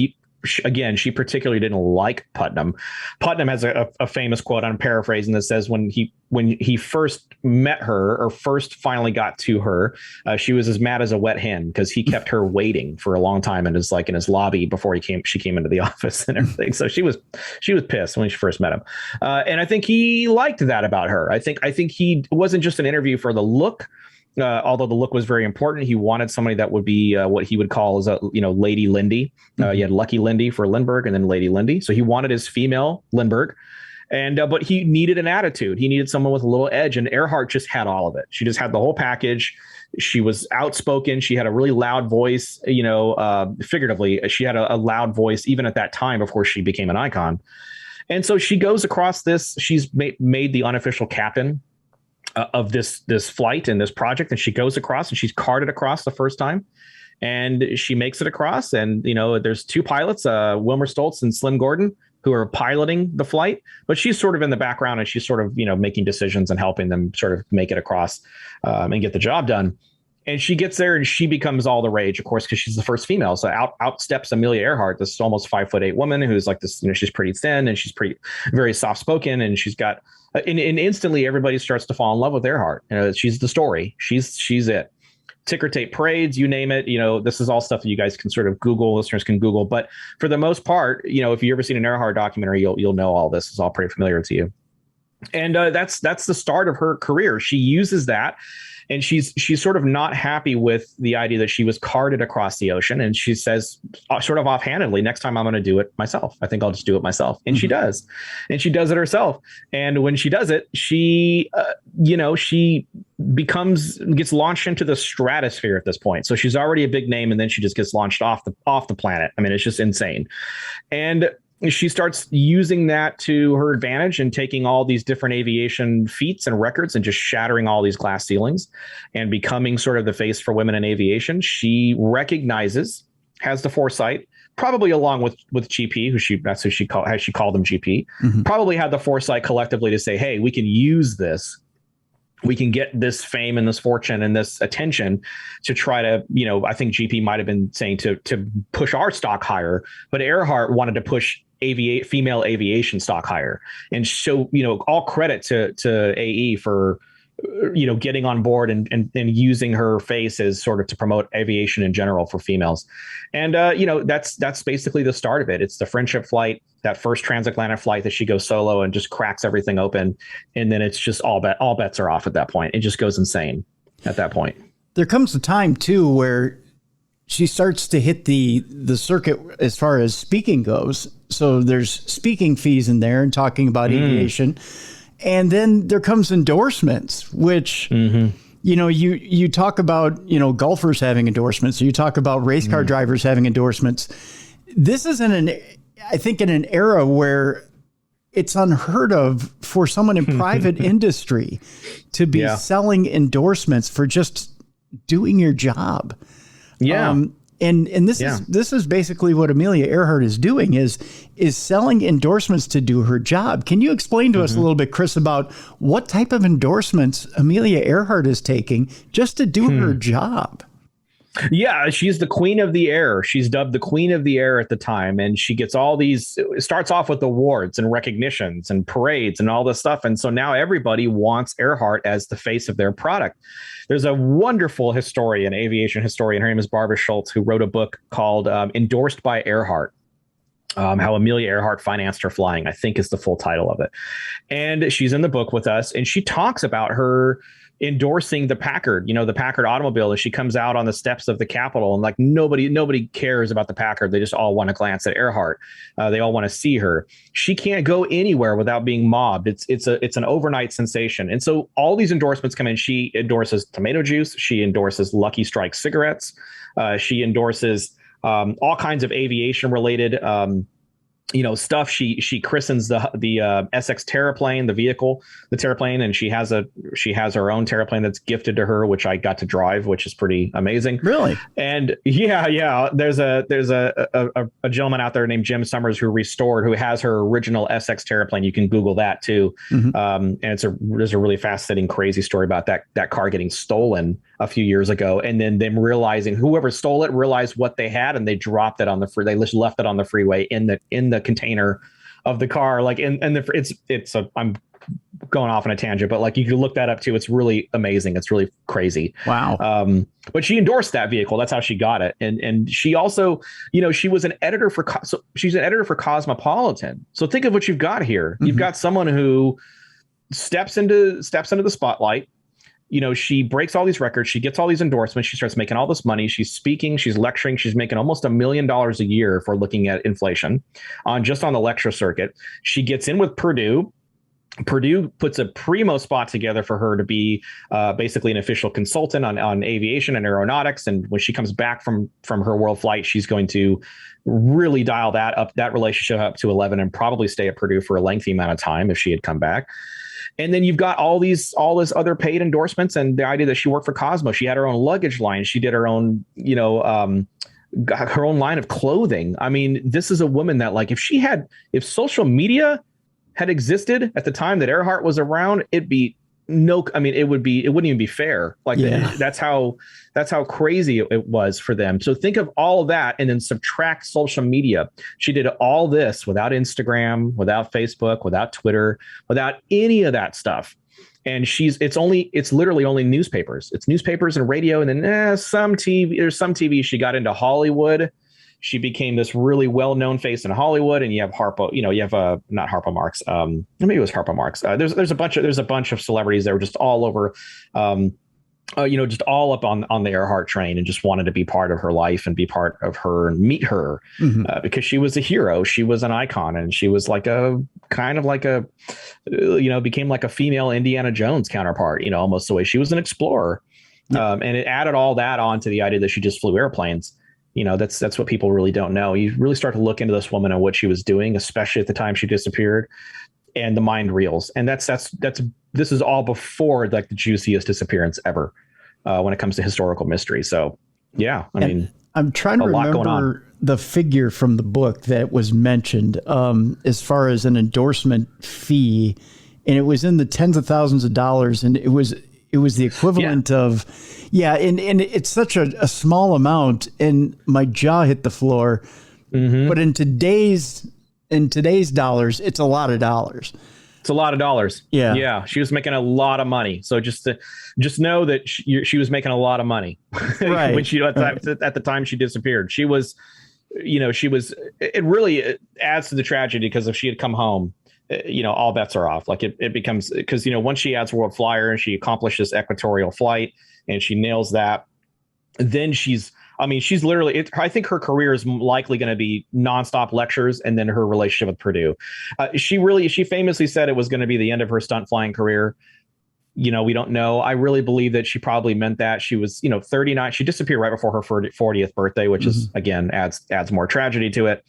she particularly didn't like Putnam. Putnam has a famous quote, I'm paraphrasing, that says when he first met her, or first finally got to her, she was as mad as a wet hen because he kept her waiting for a long time in his lobby before she came into the office and everything. So she was pissed when she first met him. And I think he liked that about her. I think he wasn't just an interview for the look. Although the look was very important, he wanted somebody that would be what he would call as Lady Lindy. You had Lucky Lindy for Lindbergh, and then Lady Lindy. So he wanted his female Lindbergh, but he needed an attitude. He needed someone with a little edge, and Earhart just had all of it. She just had the whole package. She was outspoken. She had a really loud voice. Figuratively, she had a loud voice even at that time before she became an icon. And so she goes across this. She's made the unofficial captain of this flight and this project, and she goes across, and she's carted across the first time, and she makes it across. And there's two pilots, Wilmer Stoltz and Slim Gordon, who are piloting the flight, but she's sort of in the background, and she's sort of making decisions and helping them sort of make it across and get the job done. And she gets there, and she becomes all the rage, of course, because she's the first female. So out steps Amelia Earhart, this almost 5'8" woman who's like this. She's pretty thin, and she's very soft spoken, and she's got. And instantly everybody starts to fall in love with Earhart. She's the story. She's it. Ticker tape parades, you name it. This is all stuff that you guys can sort of Google, listeners can Google. But for the most part, if you've ever seen an Earhart documentary, you'll know all this. It's all pretty familiar to you. And that's the start of her career. She uses that. And she's sort of not happy with the idea that she was carted across the ocean. And she says sort of offhandedly, next time I'm going to do it myself. I think I'll just do it myself. And she does. And she does it herself. And when she does it, she gets launched into the stratosphere at this point. So she's already a big name. And then she just gets launched off the planet. I mean, it's just insane. And she starts using that to her advantage and taking all these different aviation feats and records and just shattering all these glass ceilings and becoming sort of the face for women in aviation. She has the foresight, probably along with GP, as she called them GP, probably had the foresight collectively to say, hey, we can use this. We can get this fame and this fortune and this attention to try to, I think GP might have been saying to push our stock higher, but Earhart wanted to push female aviation stock higher. And so, all credit to AE for, getting on board and using her face as sort of to promote aviation in general for females. And, that's basically the start of it. It's the friendship flight, that first transatlantic flight that she goes solo and just cracks everything open. And then it's just all bets are off at that point. It just goes insane at that point. There comes a time too, where she starts to hit the circuit as far as speaking goes. So there's speaking fees in there and talking about aviation. And then there comes endorsements, which, you talk about, golfers having endorsements. You talk about race car drivers having endorsements. This is in an era where it's unheard of for someone in private industry to be selling endorsements for just doing your job. Yeah. And this is basically what Amelia Earhart is doing is selling endorsements to do her job. Can you explain to us a little bit, Chris, about what type of endorsements Amelia Earhart is taking just to do her job? Yeah, she's the queen of the air. She's dubbed the queen of the air at the time. And she gets all these, it starts off with awards and recognitions and parades and all this stuff. And so now everybody wants Earhart as the face of their product. There's a wonderful aviation historian. Her name is Barbara Schultz, who wrote a book called Endorsed by Earhart. How Amelia Earhart financed her flying, I think is the full title of it. And she's in the book with us. And she talks about her endorsing the Packard, the Packard automobile, as she comes out on the steps of the Capitol, and like nobody cares about the Packard. They just all want to glance at Earhart. They all want to see her. She can't go anywhere without being mobbed. It's an overnight sensation. And so all these endorsements come in. She endorses tomato juice. She endorses Lucky Strike cigarettes. She endorses all kinds of aviation related stuff. She christens the SX Terraplane, the vehicle, the Terraplane, and she has her own Terraplane that's gifted to her, which I got to drive, which is pretty amazing. Really? And yeah. There's a gentleman out there named Jim Summers who has her original SX Terraplane. You can Google that too. Mm-hmm. And there's a really fascinating, crazy story about that car getting stolen a few years ago, and then them realizing whoever stole it realized what they had, and they dropped it on the they just left it on the freeway in the container of the car. Like, I'm going off on a tangent, but like you can look that up too. It's really amazing. It's really crazy. Wow. But she endorsed that vehicle. That's how she got it. And she also, she was an editor she's an editor for Cosmopolitan. So think of what you've got here. Mm-hmm. You've got someone who steps into the spotlight. She breaks all these records. She gets all these endorsements. She starts making all this money. She's speaking. She's lecturing. She's making almost $1 million a year if we're looking at inflation on the lecture circuit. She gets in with Purdue. Purdue puts a primo spot together for her to be basically an official consultant on aviation and aeronautics. And when she comes back from her world flight, she's going to really dial that relationship up to 11 and probably stay at Purdue for a lengthy amount of time if she had come back. And then you've got all this other paid endorsements, and the idea that she worked for Cosmo. She had her own luggage line. She did her own, her own line of clothing. I mean, this is a woman that, like, if social media had existed at the time that Earhart was around, it wouldn't even be fair. Like, yeah. That's how crazy it was for them. So think of all of that and then subtract social media. She did all this without Instagram, without Facebook, without Twitter, without any of that stuff. And it's literally only newspapers. It's newspapers and radio, and then some TV. There's some TV. She got into Hollywood. She became this really well-known face in Hollywood, and you have Harpo. You have not Harpo Marx. Maybe it was Harpo Marx. There's a bunch of celebrities that were just all over, just all up on the Earhart train, and just wanted to be part of her life and be part of her and meet her, mm-hmm. Because she was a hero. She was an icon, and she was became like a female Indiana Jones counterpart. Almost the way she was an explorer, yeah. And it added all that on to the idea that she just flew airplanes. That's what people really don't know. You really start to look into this woman and what she was doing, especially at the time she disappeared, and the mind reels. And this is all before like the juiciest disappearance ever when it comes to historical mystery. So, yeah, I'm trying to remember the figure from the book that was mentioned as far as an endorsement fee, and it was in the tens of thousands of dollars, and it was the equivalent of, and it's such a small amount, and my jaw hit the floor. Mm-hmm. But in today's dollars, it's a lot of dollars. It's a lot of dollars. Yeah. Yeah. She was making a lot of money. So just know that she was making a lot of money right. when at the time she disappeared. She was, it really adds to the tragedy, because if she had come home, all bets are off. Like it becomes, because, once she adds World Flyer and she accomplishes equatorial flight and she nails that, then she's literally, I think her career is likely going to be nonstop lectures and then her relationship with Purdue. She famously said it was going to be the end of her stunt flying career. We don't know. I really believe that she probably meant that. She was, 39. She disappeared right before her 40th birthday, which mm-hmm. is, again, adds more tragedy to it.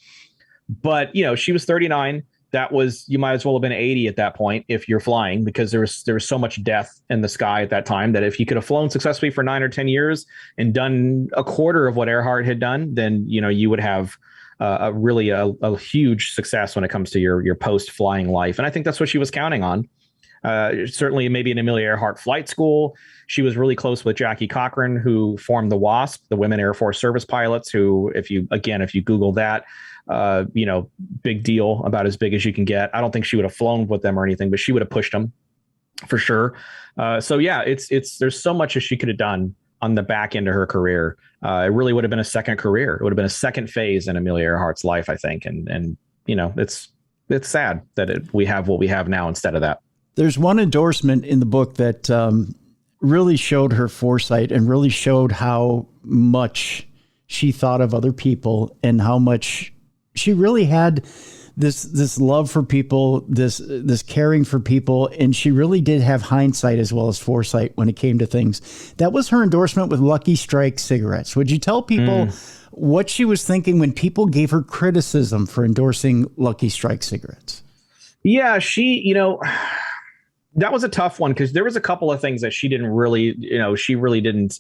But, she was 39. That was, you might as well have been 80 at that point if you're flying, because there was so much death in the sky at that time that if you could have flown successfully for 9 or 10 years and done a quarter of what Earhart had done, then, you would have a huge success when it comes to your post-flying life. And I think that's what she was counting on. Certainly maybe an Amelia Earhart flight school. She was really close with Jackie Cochran, who formed the WASP, the Women Air Force Service Pilots, who, if you Google that, big deal, about as big as you can get. I don't think she would have flown with them or anything, but she would have pushed them for sure. So yeah, there's so much that she could have done on the back end of her career. It really would have been a second career. It would have been a second phase in Amelia Earhart's life, I think. And it's sad that we have what we have now instead of that. There's one endorsement in the book that really showed her foresight and really showed how much she thought of other people and how much she really had this love for people, this caring for people. And she really did have hindsight as well as foresight when it came to things. That was her endorsement with Lucky Strike cigarettes. Would you tell people what she was thinking when people gave her criticism for endorsing Lucky Strike cigarettes? Yeah, that was a tough one because there was a couple of things that she didn't really, she really didn't,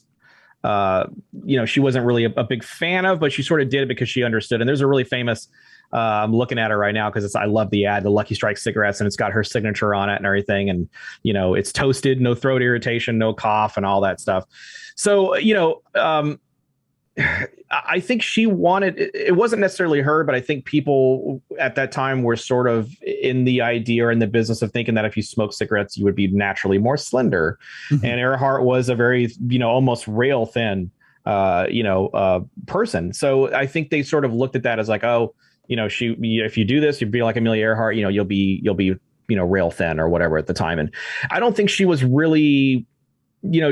she wasn't really a big fan of, but she sort of did it because she understood. And there's a really famous, I'm looking at her right now because I love the ad, the Lucky Strike cigarettes, and it's got her signature on it and everything. And, it's toasted, no throat irritation, no cough and all that stuff. So, I think she wanted, it wasn't necessarily her, but I think people at that time were sort of in the idea or in the business of thinking that if you smoke cigarettes, you would be naturally more slender. Mm-hmm. And Earhart was a very, almost rail thin, person. So I think they sort of looked at that as like, oh, if you do this, you'd be like Amelia Earhart, you'll be, rail thin or whatever at the time. And I don't think she was really,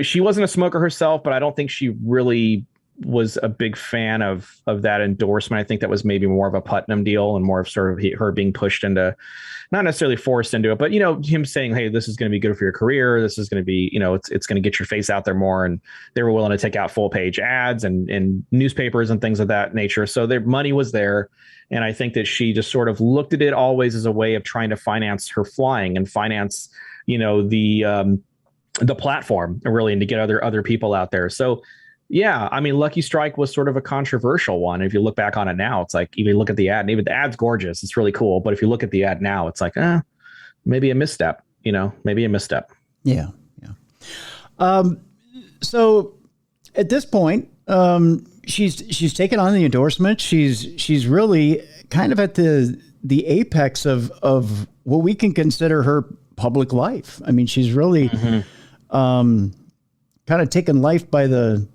she wasn't a smoker herself, but I don't think she really was a big fan of that endorsement. I think that was maybe more of a Putnam deal and more of sort of her being pushed into, not necessarily forced into it, but, him saying, hey, this is going to be good for your career. This is going to be, it's going to get your face out there more. And they were willing to take out full page ads and newspapers and things of that nature. So their money was there. And I think that she just sort of looked at it always as a way of trying to finance her flying and finance, the platform really, and to get other people out there. So, yeah, I mean, Lucky Strike was sort of a controversial one. If you look back on it now, it's like, even look at the ad, and even the ad's gorgeous. It's really cool. But if you look at the ad now, it's like, maybe a misstep, maybe a misstep. Yeah. Yeah. So at this point, she's taken on the endorsement. She's really kind of at the apex of what we can consider her public life. I mean, she's really kind of taken life by the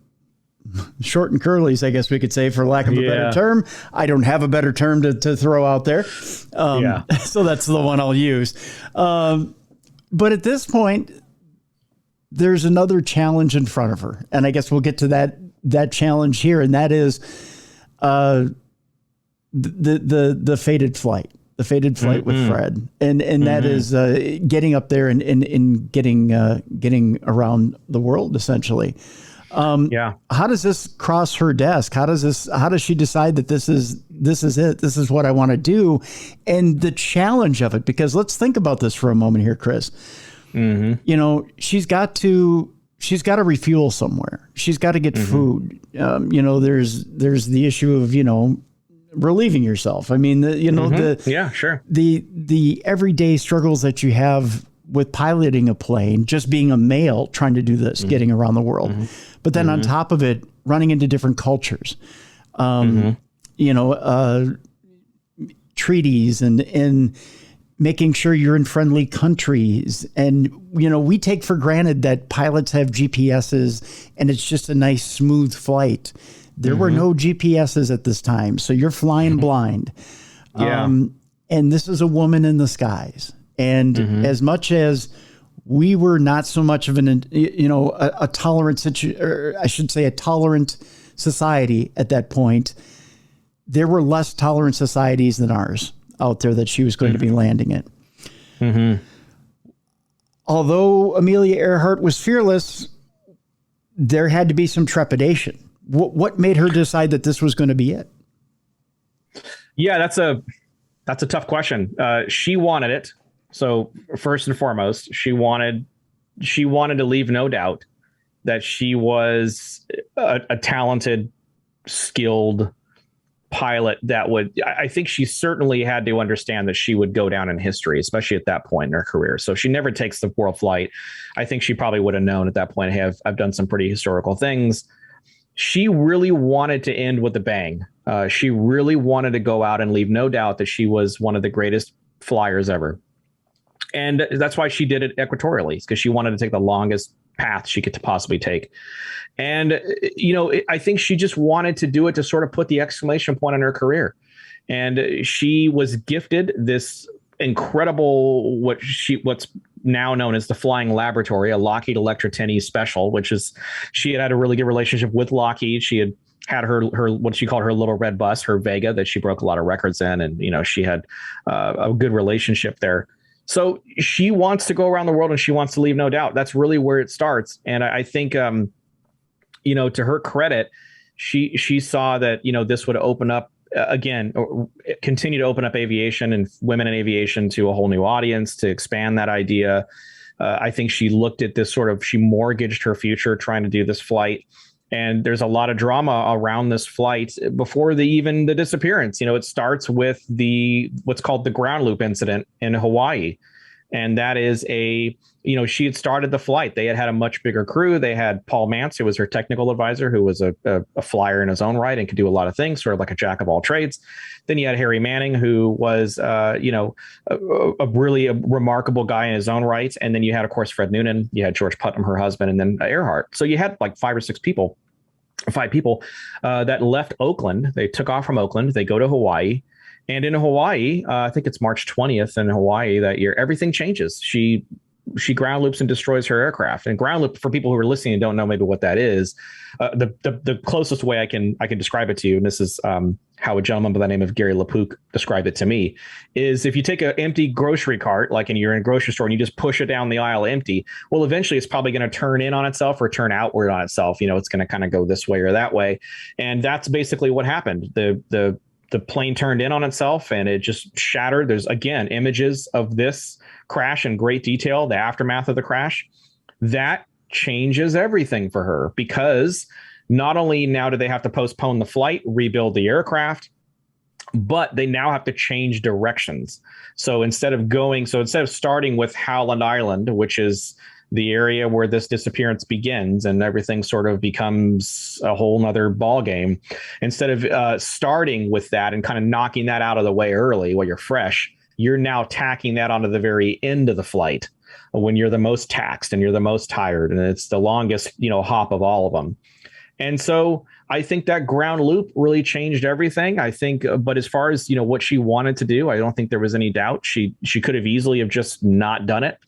short and curlies, I guess we could say, for lack of a better term. I don't have a better term to throw out there. So that's the one I'll use. But at this point, there's another challenge in front of her. And I guess we'll get to that challenge here. And that is the fated flight. The fated flight with Fred. And that is getting up there and getting around the world, essentially. How does this cross her desk? How does she decide that this is it? This is what I want to do. And the challenge of it, because let's think about this for a moment here, Chris. She's got to refuel somewhere. She's got to get food. There's the issue of, relieving yourself. I mean, the everyday struggles that you have with piloting a plane, just being a male trying to do this, getting around the world. But then on top of it, running into different cultures, treaties and making sure you're in friendly countries. And, we take for granted that pilots have GPSs and it's just a nice, smooth flight. There were no GPSs at this time, so you're flying blind. And this is a woman in the skies. And as much as we were not so much of a tolerant a tolerant society at that point, there were less tolerant societies than ours out there that she was going to be landing in. Although Amelia Earhart was fearless, there had to be some trepidation. What made her decide that this was going to be it? Yeah, that's a tough question. She wanted it. So first and foremost, she wanted to leave no doubt that she was a talented, skilled pilot I think she certainly had to understand that she would go down in history, especially at that point in her career. So if she never takes the world flight, I think she probably would have known at that point, hey, I've done some pretty historical things. She really wanted to end with a bang. She really wanted to go out and leave no doubt that she was one of the greatest flyers ever. And that's why she did it equatorially, because she wanted to take the longest path she could possibly take. And, I think she just wanted to do it to sort of put the exclamation point on her career. And she was gifted this incredible, what's now known as the Flying Laboratory, a Lockheed Electra 10E special, which is, she had a really good relationship with Lockheed. She had her what she called her little red bus, her Vega, that she broke a lot of records in, and she had a good relationship there. So she wants to go around the world and she wants to leave, no doubt. That's really where it starts. And I think to her credit, she saw that this would open up again, continue to open up aviation and women in aviation to a whole new audience, to expand that idea. I think she looked at this she mortgaged her future trying to do this flight. And there's a lot of drama around this flight before the disappearance. It starts with what's called the ground loop incident in Hawaii. And that is she had started the flight. They had a much bigger crew. They had Paul Mantz, who was her technical advisor, who was a flyer in his own right and could do a lot of things, sort of like a jack of all trades. Then you had Harry Manning, who was, a really remarkable guy in his own right. And then you had, of course, Fred Noonan. You had George Putnam, her husband, and then Earhart. So you had like 5 people that left Oakland. They took off from Oakland. They go to Hawaii. And in Hawaii, I think it's March 20th in Hawaii that year, everything changes. She ground loops and destroys her aircraft. And ground loop, for people who are listening and don't know maybe what that is, the closest way I can describe it to you, and this is how a gentleman by the name of Gary LaPook described it to me, is if you take an empty grocery cart, like you're in a grocery store, and you just push it down the aisle empty, well, eventually it's probably going to turn in on itself or turn outward on itself. It's going to kind of go this way or that way. And that's basically what happened. The plane turned in on itself and it just shattered. There's, again, images of this crash in great detail, the aftermath of the crash. That changes everything for her, because not only now do they have to postpone the flight, rebuild the aircraft, but they now have to change directions. So instead of starting with Howland Island, which is the area where this disappearance begins and everything sort of becomes a whole nother ball game, instead of starting with that and kind of knocking that out of the way early while you're fresh, you're now tacking that onto the very end of the flight when you're the most taxed and you're the most tired, and it's the longest hop of all of them. And so I think that ground loop really changed everything. I think, but as far as what she wanted to do, I don't think there was any doubt. She could have easily have just not done it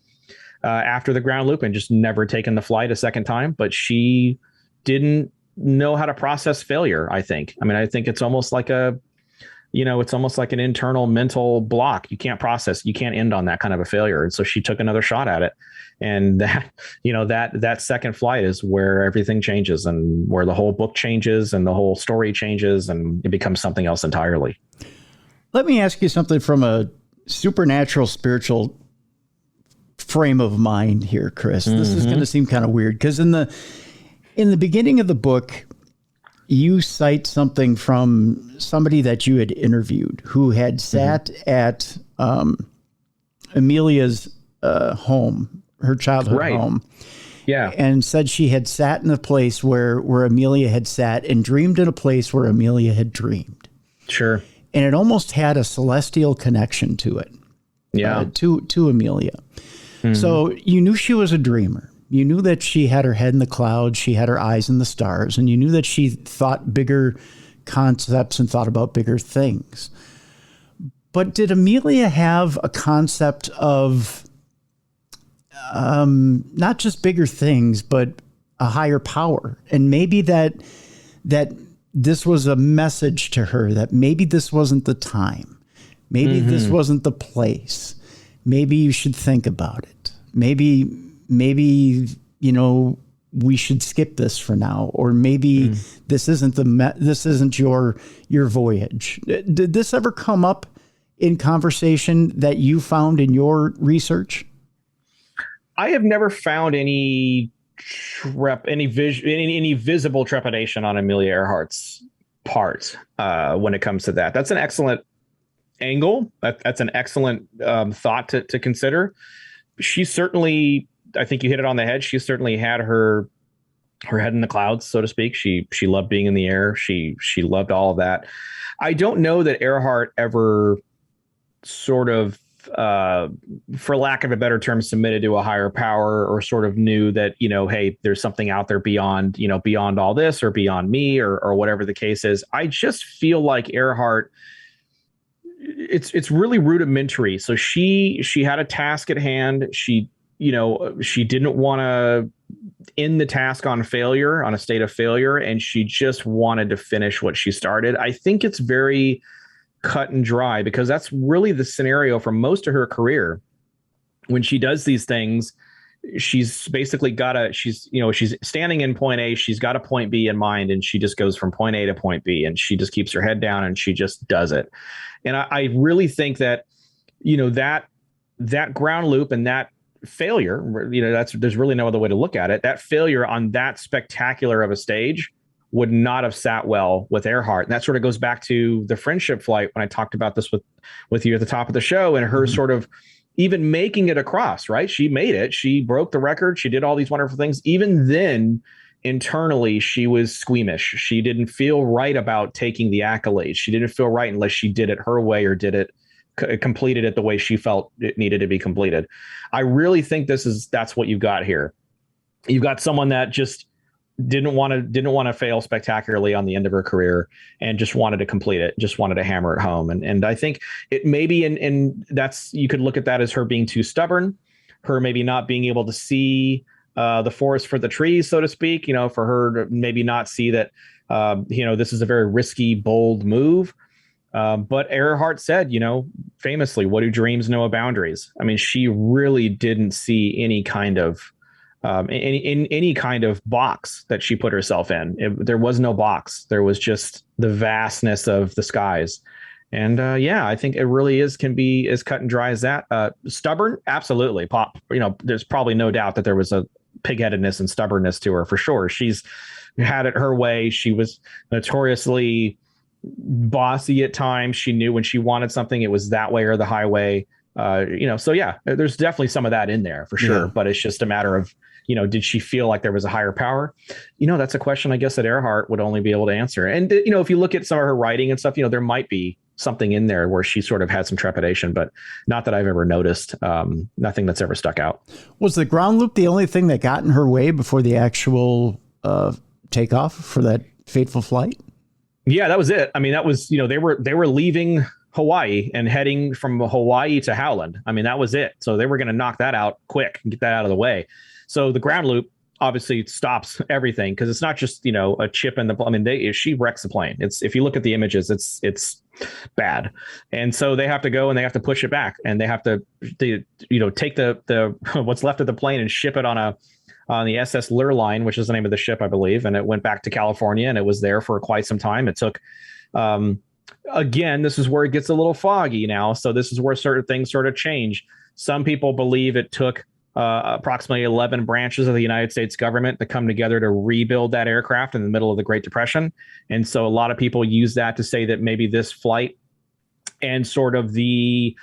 after the ground loop and just never taken the flight a second time. But she didn't know how to process failure, I think. I think it's almost like it's almost like an internal mental block. You can't process, you can't end on that kind of a failure. And so she took another shot at it. And that second flight is where everything changes and where the whole book changes and the whole story changes and it becomes something else entirely. Let me ask you something from a supernatural, spiritual frame of mind here, Chris. This is going to seem kind of weird because in the beginning of the book, you cite something from somebody that you had interviewed who had sat at Amelia's home, her childhood home. Yeah. And said she had sat in a place where Amelia had sat and dreamed in a place where Amelia had dreamed. Sure. And it almost had a celestial connection to it. Yeah. To Amelia. So you knew she was a dreamer. You knew that she had her head in the clouds. She had her eyes in the stars. And you knew that she thought bigger concepts and thought about bigger things. But did Amelia have a concept of not just bigger things, but a higher power? And maybe that this was a message to her that maybe this wasn't the time. Maybe this wasn't the place. Maybe you should think about it. Maybe, we should skip this for now, or maybe this isn't your voyage. Did this ever come up in conversation that you found in your research? I have never found any visible trepidation on Amelia Earhart's part when it comes to that. That's an excellent angle. That's an excellent thought to consider. She certainly, I think you hit it on the head. She certainly had her head in the clouds, so to speak. She loved being in the air. She loved all of that. I don't know that Earhart ever sort of, for lack of a better term, submitted to a higher power or sort of knew that, hey, there's something out there beyond all this or beyond me or whatever the case is. I just feel like Earhart, it's really rudimentary. So she had a task at hand. She she didn't want to end the task on failure, on a state of failure, and she just wanted to finish what she started. I think it's very cut and dry, because that's really the scenario for most of her career. When she does these things, she's basically she's standing in point A, she's got a point B in mind, and she just goes from point A to point B, and she just keeps her head down and she just does it. And I really think that, that ground loop and that failure, there's really no other way to look at it. That failure on that spectacular of a stage would not have sat well with Earhart. And that sort of goes back to the friendship flight when I talked about this with you at the top of the show, and her sort of even making it across, right? She made it. She broke the record. She did all these wonderful things. Even then, internally, she was squeamish. She didn't feel right about taking the accolades. She didn't feel right unless she did it her way, or completed it the way she felt it needed to be completed. I really think that's what you've got here. You've got someone that just didn't want to fail spectacularly on the end of her career, and just wanted to complete it, just wanted to hammer it home. And I think it maybe, and that's, you could look at that as her being too stubborn, her maybe not being able to see the forest for the trees, so to speak, for her to maybe not see that, this is a very risky, bold move. But Earhart said, famously, what do dreams know of boundaries? I mean, she really didn't see any kind of any kind of box that she put herself in. There was no box. There was just the vastness of the skies. And I think it really can be as cut and dry as that. Stubborn, absolutely. There's probably no doubt that there was a pigheadedness and stubbornness to her, for sure. She's had it her way. She was notoriously bossy at times. She knew when she wanted something, it was that way or the highway. There's definitely some of that in there, for sure. Yeah. But it's just a matter of, did she feel like there was a higher power? That's a question, I guess, that Earhart would only be able to answer. And, if you look at some of her writing and stuff, there might be something in there where she sort of had some trepidation, but not that I've ever noticed. Nothing that's ever stuck out. Was the ground loop the only thing that got in her way before the actual takeoff for that fateful flight? Yeah, that was it. I mean, that was, they were leaving Hawaii and heading from Hawaii to Howland. I mean, that was it. So they were going to knock that out quick and get that out of the way. So the ground loop obviously stops everything, because it's not just, a chip in the, I mean, she wrecks the plane. If you look at the images, it's bad. And so they have to go and they have to push it back, and they have to take the what's left of the plane and ship it on the SS Lurline, which is the name of the ship, I believe. And it went back to California, and it was there for quite some time. It took, again, this is where it gets a little foggy now. So this is where certain things sort of change. Some people believe it took approximately 11 branches of the United States government to come together to rebuild that aircraft in the middle of the Great Depression. And so a lot of people use that to say that maybe this flight and sort of the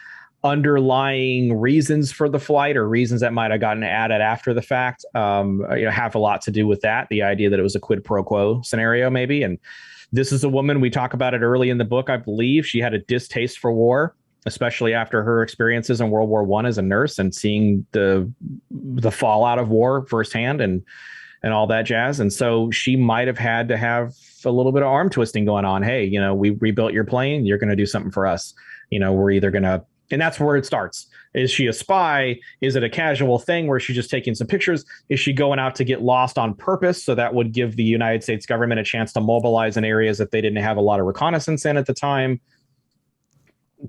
underlying reasons for the flight, or reasons that might have gotten added after the fact, have a lot to do with that. The idea that it was a quid pro quo scenario, maybe. And this is a woman, we talk about it early in the book, I believe. She had a distaste for war, especially after her experiences in World War I as a nurse, and seeing the fallout of war firsthand and all that jazz. And so she might have had to have a little bit of arm twisting going on. Hey, we rebuilt your plane. You're going to do something for us. We're either going to, and that's where it starts. Is she a spy? Is it a casual thing where she's just taking some pictures? Is she going out to get lost on purpose? So that would give the United States government a chance to mobilize in areas that they didn't have a lot of reconnaissance in at the time.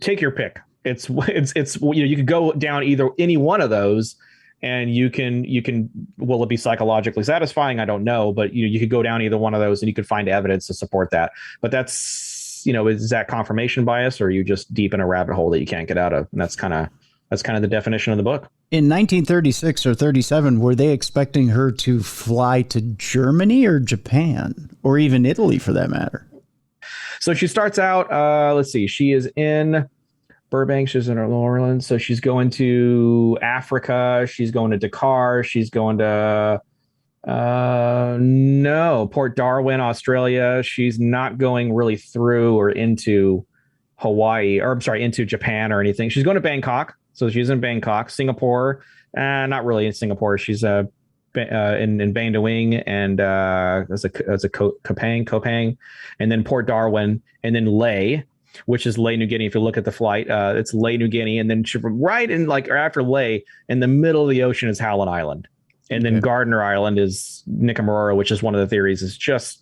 Take your pick. It's you could go down any one of those, and you can will it be psychologically satisfying? I don't know, but you could go down either one of those, and you could find evidence to support that. But that's, is that confirmation bias, or are you just deep in a rabbit hole that you can't get out of? And that's kind of the definition of the book. In 1936 or 37, were they expecting her to fly to Germany or Japan, or even Italy for that matter? So she starts out, let's see, she is in Burbank, she's in New Orleans. So she's going to Africa. She's going to Dakar. She's going to, Port Darwin, Australia. She's not going really through or into Hawaii, or I'm sorry, into Japan or anything. She's going to Bangkok. So she's in Bangkok. Singapore, not really in Singapore. She's in Bang Wing and as a Kopang, and then Port Darwin, and then Lae. which is Ley, New Guinea. If you look at the flight, it's Ley, New Guinea. And then right in like, or after Ley, in the middle of the ocean is Howland Island. And then Gardner Island is Nicaragua, which is one of the theories is just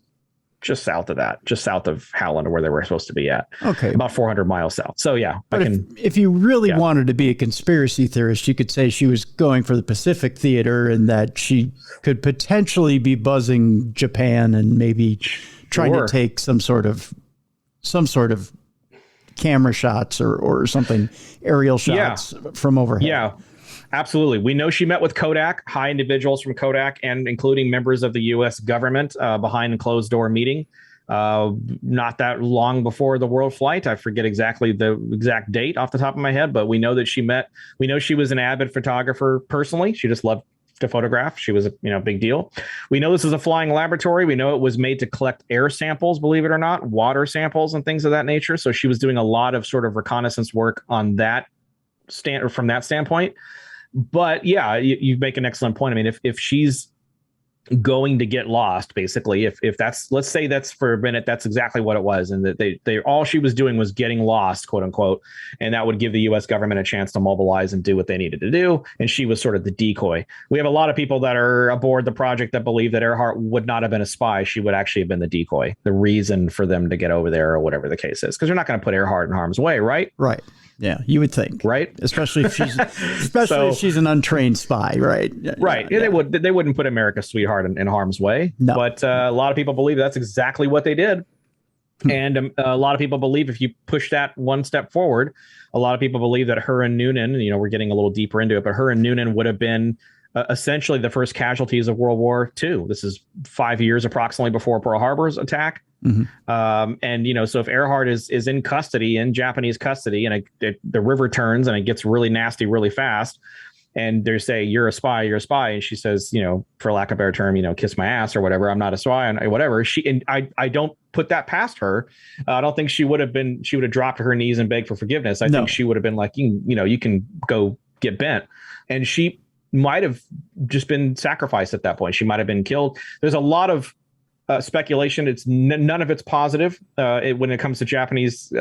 south of that, just south of Howland, where they were supposed to be at. Okay. About 400 miles south. So yeah, but if you really wanted to be a conspiracy theorist, you could say she was going for the Pacific Theater and that she could potentially be buzzing Japan and maybe trying to take some sort of camera shots or something, aerial shots from overhead. Yeah. Absolutely. We know she met with Kodak, high individuals from Kodak, and including members of the U.S. government behind a closed door meeting. Not that long before the world flight. I forget exactly the exact date off the top of my head, but we know that she met. We know she was an avid photographer personally. She just loved to photograph. She was a big deal. We know this is a flying laboratory. We know it was made to collect air samples, believe it or not, water samples and things of that nature. So she was doing a lot of sort of reconnaissance work on that from that standpoint. But yeah, you make an excellent point. I mean, if she's going to get lost, basically, if that's, let's say that's for a minute, that's exactly what it was. And that they all she was doing was getting lost, quote unquote. And that would give the U.S. government a chance to mobilize and do what they needed to do. And she was sort of the decoy. We have a lot of people that are aboard the project that believe that Earhart would not have been a spy. She would actually have been the decoy, the reason for them to get over there or whatever the case is. Because they're not going to put Earhart in harm's way, right? Right. Yeah, you would think, right? Especially if she's an untrained spy, right? Right. Yeah. They wouldn't put America's sweetheart in harm's way. No. But a lot of people believe that's exactly what they did. And a lot of people believe if you push that one step forward, a lot of people believe that her and Noonan, we're getting a little deeper into it, but her and Noonan would have been essentially the first casualties of World War II. This is 5 years approximately before Pearl Harbor's attack. Mm-hmm. And, so if Earhart is in custody, in Japanese custody, and the river turns and it gets really nasty really fast, and they say, you're a spy. And she says, for lack of a better term, kiss my ass or whatever. I'm not a spy and whatever. I don't put that past her. I don't think she would have dropped to her knees and begged for forgiveness. I think she would have been like, you can go get bent. And she might have just been sacrificed at that point. She might have been killed. There's a lot of speculation. It's none of it's positive when it comes to Japanese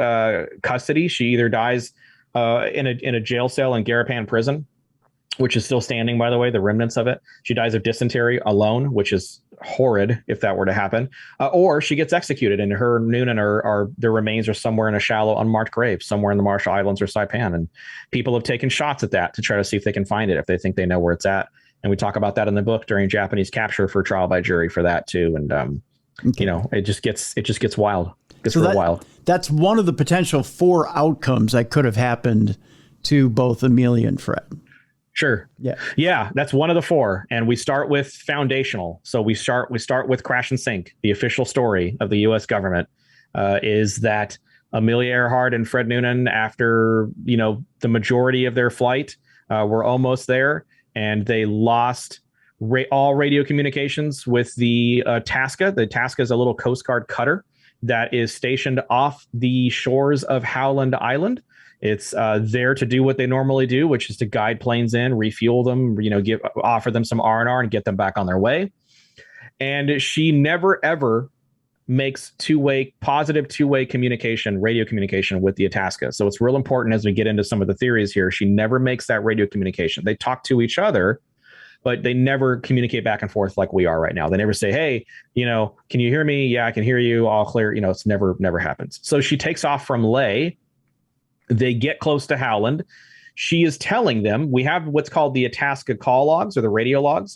custody. She either dies in a jail cell in Garapan prison, which is still standing, by the way, the remnants of it. She dies of dysentery alone, which is horrid if that were to happen, or she gets executed, and her Noonan their remains are somewhere in a shallow, unmarked grave somewhere in the Marshall Islands or Saipan. And people have taken shots at that to try to see if they can find it, if they think they know where it's at. And we talk about that in the book during Japanese capture for trial by jury for that too. And it just gets wild. Gets real wild. That's one of the potential 4 outcomes that could have happened to both Amelia and Fred. Sure. Yeah. That's one of the 4. And we start with foundational. So we start with crash and sink. The official story of the U.S. government is that Amelia Earhart and Fred Noonan, after, the majority of their flight, were almost there, and they lost all radio communications with the Tasca. The Tasca is a little Coast Guard cutter that is stationed off the shores of Howland Island. It's there to do what they normally do, which is to guide planes in, refuel them, offer them some R&R and get them back on their way. And she never, ever makes positive two-way communication, radio communication with the Itasca. So it's real important as we get into some of the theories here. She never makes that radio communication. They talk to each other, but they never communicate back and forth like we are right now. They never say, hey, can you hear me? Yeah, I can hear you. All clear. It's never happens. So she takes off from Ley. They get close to Howland. She is telling them, we have what's called the Itasca call logs, or the radio logs,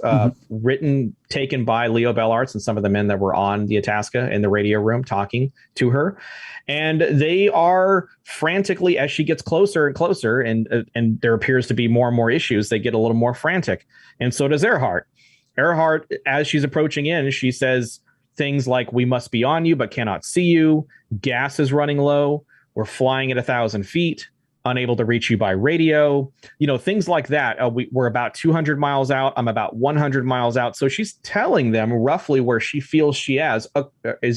taken by Leo Bellarts and some of the men that were on the Itasca in the radio room talking to her. And they are frantically, as she gets closer and closer, and there appears to be more and more issues, they get a little more frantic. And so does Earhart. Earhart, as she's approaching in, she says things like, we must be on you, but cannot see you. Gas is running low. We're flying at 1,000 feet. Unable to reach you by radio, things like that. We're about 200 miles out. I'm about 100 miles out. So she's telling them roughly where she feels she is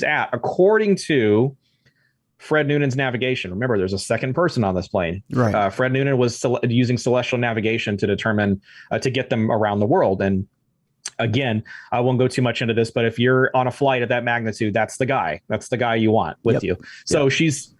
at, according to Fred Noonan's navigation. Remember, there's a second person on this plane. Right. Fred Noonan was using celestial navigation to determine, to get them around the world. And again, I won't go too much into this, but if you're on a flight of that magnitude, that's the guy you want with you. So she's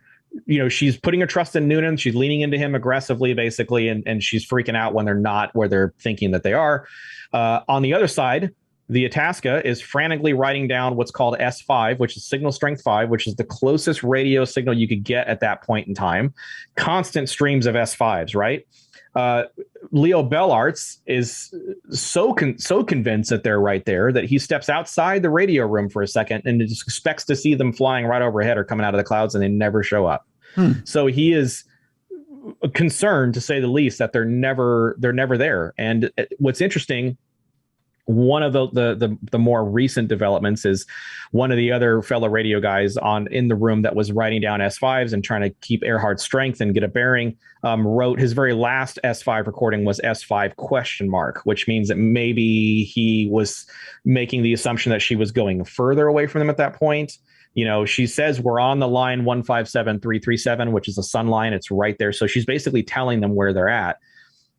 she's putting her trust in Noonan. She's leaning into him aggressively, basically, and she's freaking out when they're not where they're thinking that they are. On the other side, the Itasca is frantically writing down what's called S5, which is signal strength 5, which is the closest radio signal you could get at that point in time. Constant streams of S5s, right? Leo Bellarts is so convinced that they're right there that he steps outside the radio room for a second and just expects to see them flying right overhead or coming out of the clouds, and they never show up. So he is concerned, to say the least, that they're never there. And what's interesting, one of the more recent developments is one of the other fellow radio guys in the room that was writing down S5s and trying to keep Earhart's strength and get a bearing, wrote his very last S5 recording was S5 ? Which means that maybe he was making the assumption that she was going further away from them at that point. She says we're on the line 157337, which is a sun line. It's right there. So she's basically telling them where they're at.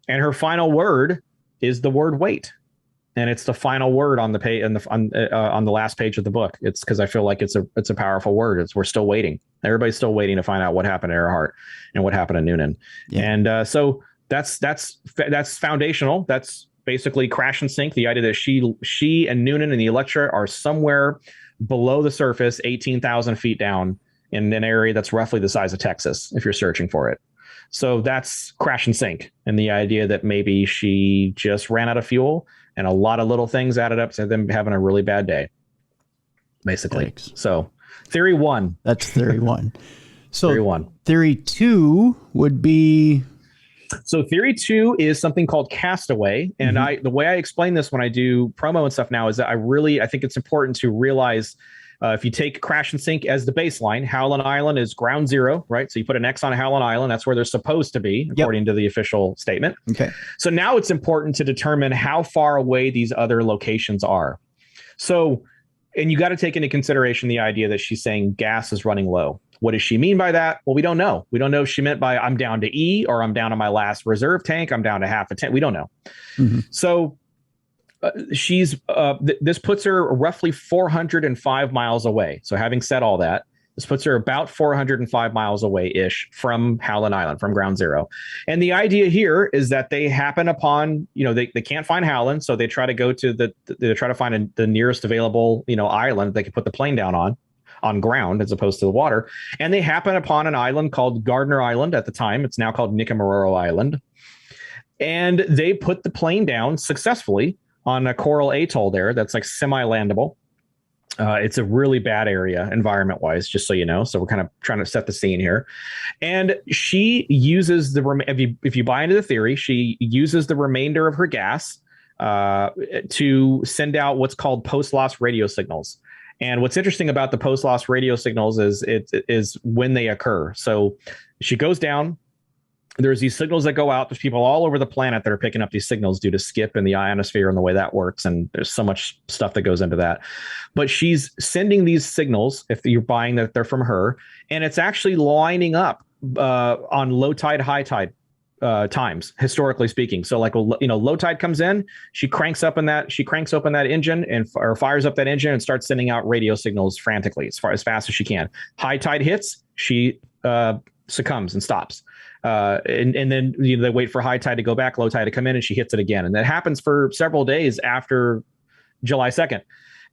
And her final word is the word wait. And it's the final word on the page on the last page of the book. It's because I feel like it's a powerful word. We're still waiting. Everybody's still waiting to find out what happened to Earhart and what happened to Noonan. Yeah. And so that's foundational. That's basically crash and sink. The idea that she and Noonan and the Electra are somewhere below the surface, 18,000 feet down in an area that's roughly the size of Texas, if you're searching for it. So that's crash and sink. And the idea that maybe she just ran out of fuel and a lot of little things added up to them having a really bad day, basically. Thanks. So theory 1. That's theory 1. So theory 1. Theory 2 would be... So theory 2 is something called castaway. And the way I explain this when I do promo and stuff now is that I think it's important to realize if you take crash and sink as the baseline, Howland Island is ground zero, right? So you put an X on Howland Island. That's where they're supposed to be, according to the official statement. Okay. So now it's important to determine how far away these other locations are. So, and you got to take into consideration the idea that she's saying gas is running low. What does she mean by that? Well, we don't know. We don't know if she meant by I'm down to E, or I'm down to my last reserve tank. I'm down to half a tank. We don't know. So this puts her roughly 405 miles away. So having said all that, this puts her about 405 miles away-ish from Howland Island, from ground zero. And the idea here is that they happen upon, they can't find Howland. So they try to go to they try to find the nearest available, island they can put the plane down on ground as opposed to the water. And they happen upon an island called Gardner Island at the time. It's now called Nicamororo Island. And they put the plane down successfully on a coral atoll there that's like semi-landable. It's a really bad area environment-wise, just so you know. So we're kind of trying to set the scene here. And she uses if you buy into the theory, she uses the remainder of her gas to send out what's called post-loss radio signals. And what's interesting about the post-loss radio signals is when they occur. So she goes down. There's these signals that go out. There's people all over the planet that are picking up these signals due to skip and the ionosphere and the way that works. And there's so much stuff that goes into that. But she's sending these signals, if you're buying that they're from her, and it's actually lining up on low tide, high tide times, historically speaking. So like, low tide comes in, she cranks open that engine or fires up that engine and starts sending out radio signals frantically as fast as she can. High tide hits, she succumbs and stops. And then they wait for high tide to go back, low tide to come in, and she hits it again. And that happens for several days after July 2nd.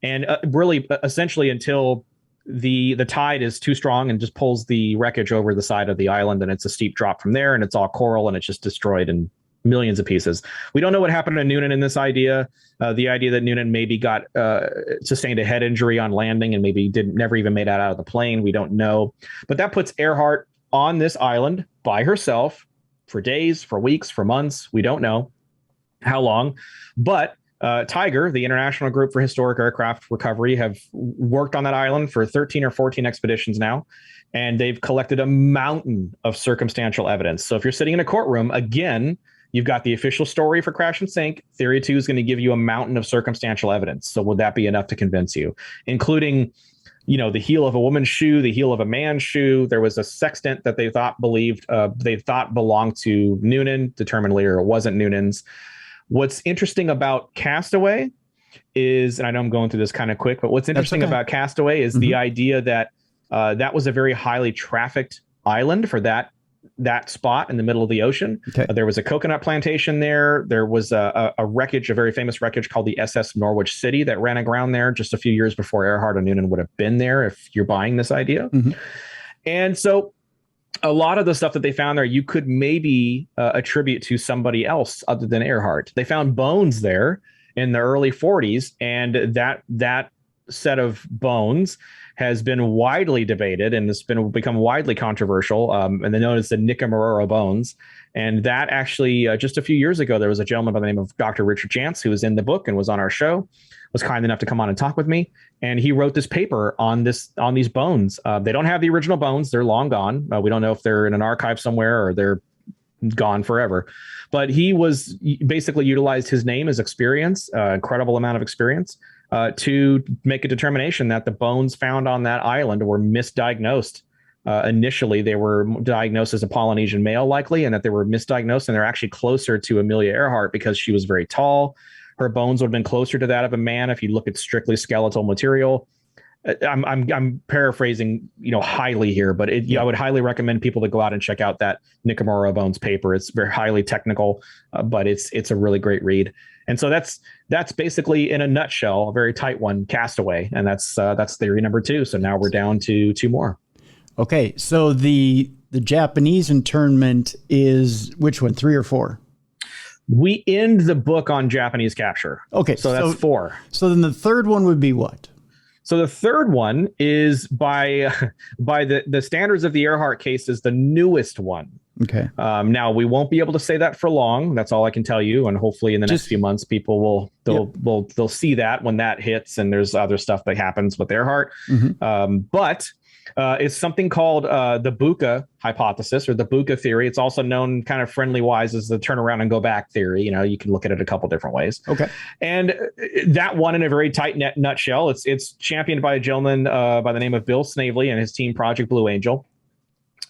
And really, essentially, until the tide is too strong and just pulls the wreckage over the side of the island, and it's a steep drop from there, and it's all coral, and it's just destroyed in millions of pieces. We don't know what happened to Noonan in this idea. The idea that Noonan maybe sustained a head injury on landing and maybe never even made it out of the plane. We don't know. But that puts Earhart on this island by herself for days, for weeks, for months. We don't know how long. But Tiger, the International Group for Historic Aircraft Recovery, have worked on that island for 13 or 14 expeditions now, and they've collected a mountain of circumstantial evidence. So if you're sitting in a courtroom, again, you've got the official story for crash and sink. Theory 2 is going to give you a mountain of circumstantial evidence. So would that be enough to convince you? Including, the heel of a woman's shoe, the heel of a man's shoe. There was a sextant that they thought belonged to Noonan, determined later it wasn't Noonan's. What's interesting about Castaway is, and I know I'm going through this kind of quick, but what's interesting about Castaway is the idea that that was a very highly trafficked island for that spot in the middle of the ocean. Okay. There was a coconut plantation there. There was a wreckage, a very famous wreckage called the SS Norwich City that ran aground there just a few years before Earhart and Noonan would have been there, if you're buying this idea. Mm-hmm. And so a lot of the stuff that they found there, you could maybe attribute to somebody else other than Earhart. They found bones there in the early 40s, and that set of bones has been widely debated and it's become widely controversial, and they're known as the Nikamororo bones. And that actually, just a few years ago, there was a gentleman by the name of Dr. Richard Chance, who was in the book and was on our show, was kind enough to come on and talk with me. And he wrote this paper on these bones. They don't have the original bones. They're long gone. We don't know if they're in an archive somewhere or they're gone forever. But he basically utilized his name, his experience, incredible amount of experience, to make a determination that the bones found on that island were misdiagnosed. Initially, they were diagnosed as a Polynesian male, likely, and that they were misdiagnosed, and they're actually closer to Amelia Earhart because she was very tall. Her bones would have been closer to that of a man if you look at strictly skeletal material. I'm paraphrasing, highly here, but I would highly recommend people to go out and check out that Nikamororo Bones paper. It's very highly technical, but it's a really great read. And so that's basically, in a nutshell, a very tight one, Castaway, and that's theory number 2. So now we're down to 2 more. Okay, so the Japanese internment is which one, 3 or 4? We end the book on Japanese capture. Okay, so that's 4. So then the third one would be what? So the third one is by the standards of the Earhart case is the newest one. Okay. Now we won't be able to say that for long. That's all I can tell you. And hopefully in the next few months, people they'll see that when that hits, and there's other stuff that happens with Earhart. Mm-hmm. But it's something called the Buka hypothesis or the Buka theory. It's also known kind of friendly wise as the turn around and go back theory. You can look at it a couple different ways. Okay. And that one, in a very tight nutshell, it's championed by a gentleman by the name of Bill Snavely and his team Project Blue Angel.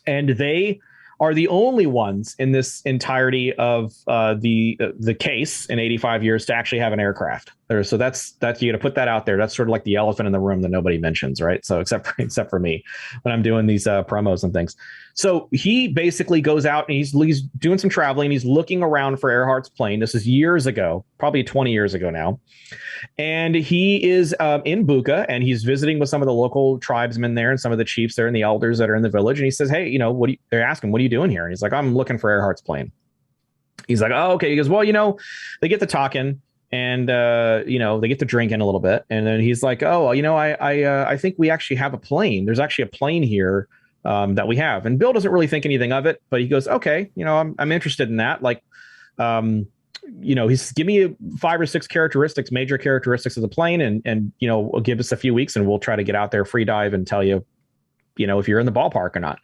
And they are the only ones in this entirety of the case in 85 years to actually have an aircraft. So that's you got to put that out there. That's sort of like the elephant in the room that nobody mentions, right? So except for me when I'm doing these promos and things. So he basically goes out and he's doing some traveling. He's looking around for Earhart's plane. This is years ago, probably 20 years ago now. And he is in Buka, and he's visiting with some of the local tribesmen there and some of the chiefs there and the elders that are in the village. And he says, hey, they're asking, what are you doing here? And he's like, I'm looking for Earhart's plane. He's like, oh, okay. He goes, well, they get to talking and, they get to drinking a little bit. And then he's like, oh, I think we actually have a plane. There's actually a plane here that we have. And Bill doesn't really think anything of it, but he goes, okay, I'm interested in that. Like, he's give me 5 or 6 major characteristics of the plane, and we'll give us a few weeks and we'll try to get out there, free dive, and tell you, if you're in the ballpark or not.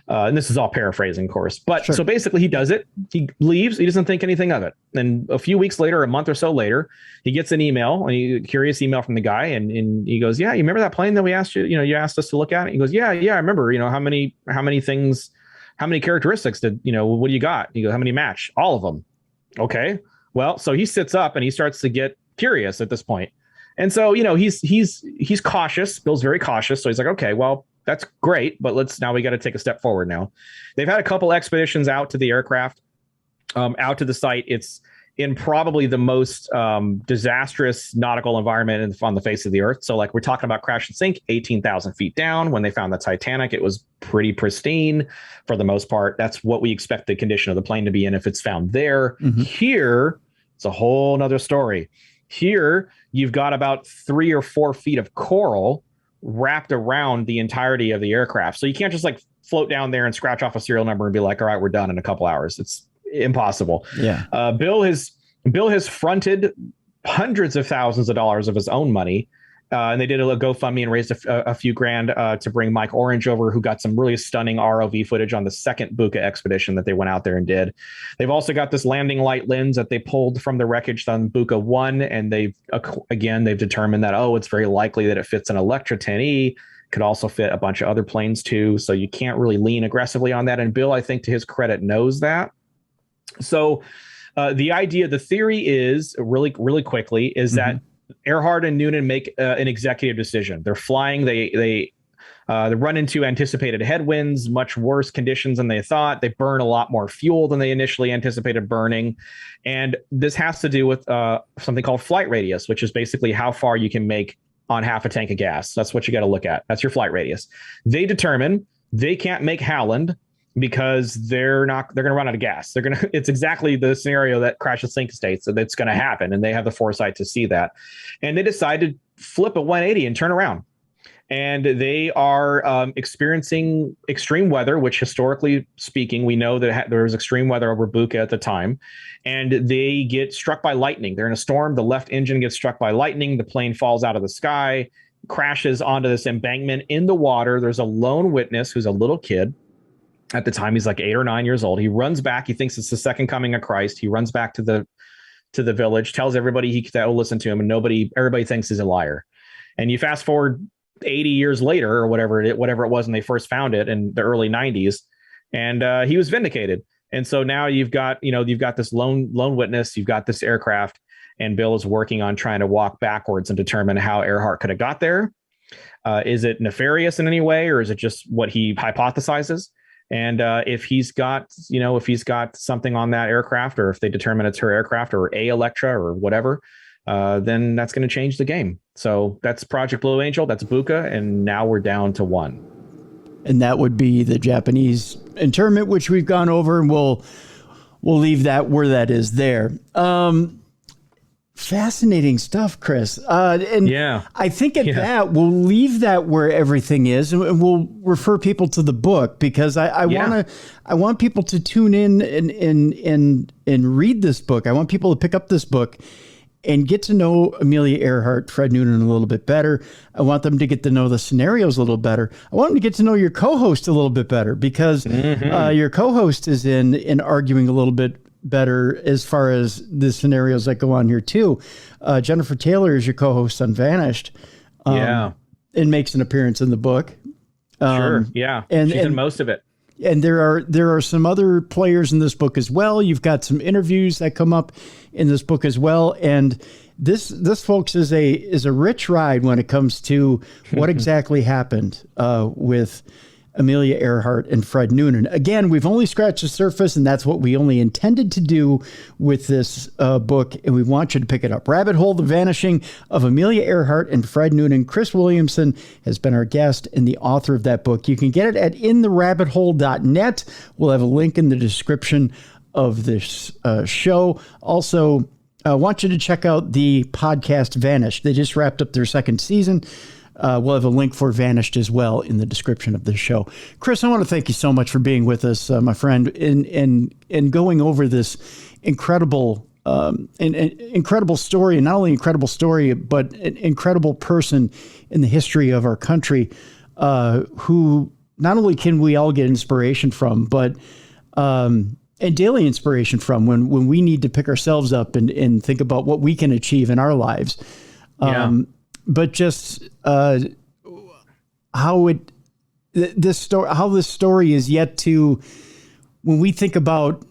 And this is all paraphrasing, of course. But sure. So basically he does it. He leaves. He doesn't think anything of it. And a few weeks later, a month or so later, he gets an email, a curious email from the guy. And he goes, yeah, you remember that plane that we asked you, you asked us to look at? And he goes, yeah, I remember. How many characteristics what do you got? He goes, how many match? All of them. Okay. Well, so he sits up and he starts to get curious at this point. And so, he's cautious. Bill's very cautious. So he's like, okay, well, that's great, but now we got to take a step forward now. They've had a couple expeditions out to the aircraft, out to the site. It's in probably the most disastrous nautical environment on the face of the earth. So like we're talking about crash and sink, 18,000 feet down. When they found the Titanic, it was pretty pristine for the most part. That's what we expect the condition of the plane to be in if it's found there. Mm-hmm. Here, it's a whole nother story. Here, you've got about 3 or 4 feet of coral wrapped around the entirety of the aircraft. So you can't just like float down there and scratch off a serial number and be like, all right, we're done in a couple hours. It's impossible. Yeah. Bill has fronted hundreds of thousands of dollars of his own money. And they did a GoFundMe and raised a few grand to bring Mike Orange over, who got some really stunning ROV footage on the second Buka expedition that they went out there and did. They've also got this landing light lens that they pulled from the wreckage on Buka 1. And they've determined that, it's very likely that it fits an Electra 10E. Could also fit a bunch of other planes too. So you can't really lean aggressively on that. And Bill, I think to his credit, knows that. So the theory is really, really quickly is that Earhart and Noonan make an executive decision. They're flying. They They run into anticipated headwinds, much worse conditions than they thought. They burn a lot more fuel than they initially anticipated burning. And this has to do with something called flight radius, which is basically how far you can make on half a tank of gas. That's what you got to look at. That's your flight radius. They determine they can't make Howland because they're going to run out of gas. It's exactly the scenario that Crash the Sink states that it's going to happen. And they have the foresight to see that. And they decide to flip a 180 and turn around. And they are experiencing extreme weather, which historically speaking, we know that there was extreme weather over Buka at the time. And they get struck by lightning. They're in a storm. The left engine gets struck by lightning. The plane falls out of the sky, crashes onto this embankment in the water. There's a lone witness who's a little kid. At the time, he's like 8 or 9 years old. He runs back. He thinks it's the second coming of Christ. He runs back to the village, tells everybody that will listen to him, and everybody thinks he's a liar. And you fast forward 80 years later or whatever it was when they first found it in the early 90s, and he was vindicated. And so now you've got this lone witness, you've got this aircraft, and Bill is working on trying to walk backwards and determine how Earhart could have got there. Is it nefarious in any way, or is it just what he hypothesizes? And if he's got something on that aircraft, or if they determine it's her aircraft or Electra or whatever, then that's going to change the game. So that's Project Blue Angel. That's Buka. And now we're down to one. And that would be the Japanese internment, which we've gone over, and we'll leave that where that is there. Fascinating stuff, Chris. And yeah, I think that we'll leave that where everything is, and we'll refer people to the book, because I want people to tune in and read this book. I want people to pick up this book and get to know Amelia Earhart, Fred Noonan, a little bit better. I want them to get to know the scenarios a little better. I want them to get to know your co-host a little bit better, because your co-host is in arguing a little bit better as far as the scenarios that go on here too. Jenni Taylor is your co-host on Vanished. And makes an appearance in the book. Sure. Yeah. And she's in most of it. And there are some other players in this book as well. You've got some interviews that come up in this book as well. And this folks is a rich ride when it comes to what exactly happened with Amelia Earhart and Fred Noonan. Again, we've only scratched the surface, and that's what we only intended to do with this book, and we want you to pick it up. Rabbit Hole, The Vanishing of Amelia Earhart and Fred Noonan. Chris Williamson has been our guest and the author of that book. You can get it at intherabbithole.net. We'll have a link in the description of this show. Also, I want you to check out the podcast Vanished. They just wrapped up their second season. We'll have a link for Vanished as well in the description of this show. Chris, I want to thank you so much for being with us, my friend, in going over this incredible story, and not only incredible story, but an incredible person in the history of our country, who not only can we all get inspiration from, but and daily inspiration from when we need to pick ourselves up and think about what we can achieve in our lives. But just how this story is yet to, when we think about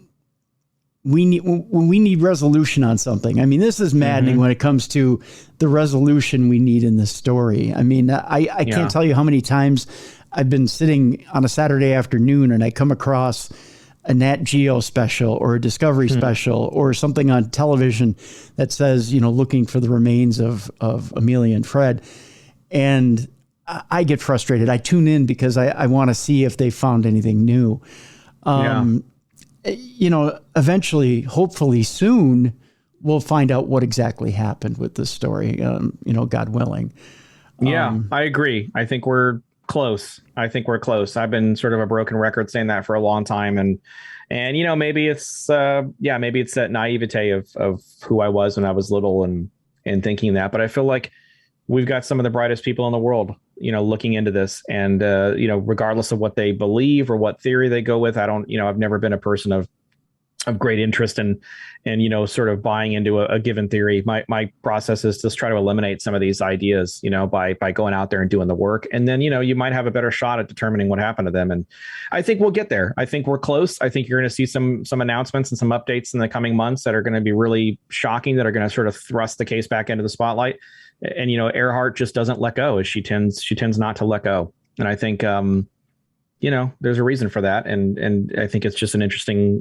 when we need resolution on something. I mean, this is maddening when it comes to the resolution we need in this story. I mean, I can't tell you how many times I've been sitting on a Saturday afternoon and I come across a Nat Geo special or a Discovery special or something on television that says, looking for the remains of Amelia and Fred. And I get frustrated. I tune in because I want to see if they found anything new. Eventually, hopefully soon, we'll find out what exactly happened with this story, God willing. I agree. I think we're close. I've been sort of a broken record saying that for a long time. And maybe it's that naivete of who I was when I was little and thinking that, but I feel like we've got some of the brightest people in the world, looking into this, and, regardless of what they believe or what theory they go with, I've never been a person of great interest and sort of buying into a given theory. My process is to try to eliminate some of these ideas, by going out there and doing the work. And then, you might have a better shot at determining what happened to them. And I think we'll get there. I think we're close. I think you're going to see some announcements and some updates in the coming months that are going to be really shocking, that are going to sort of thrust the case back into the spotlight. And, Earhart just doesn't let go, as she tends not to let go. And I think, there's a reason for that. And I think it's just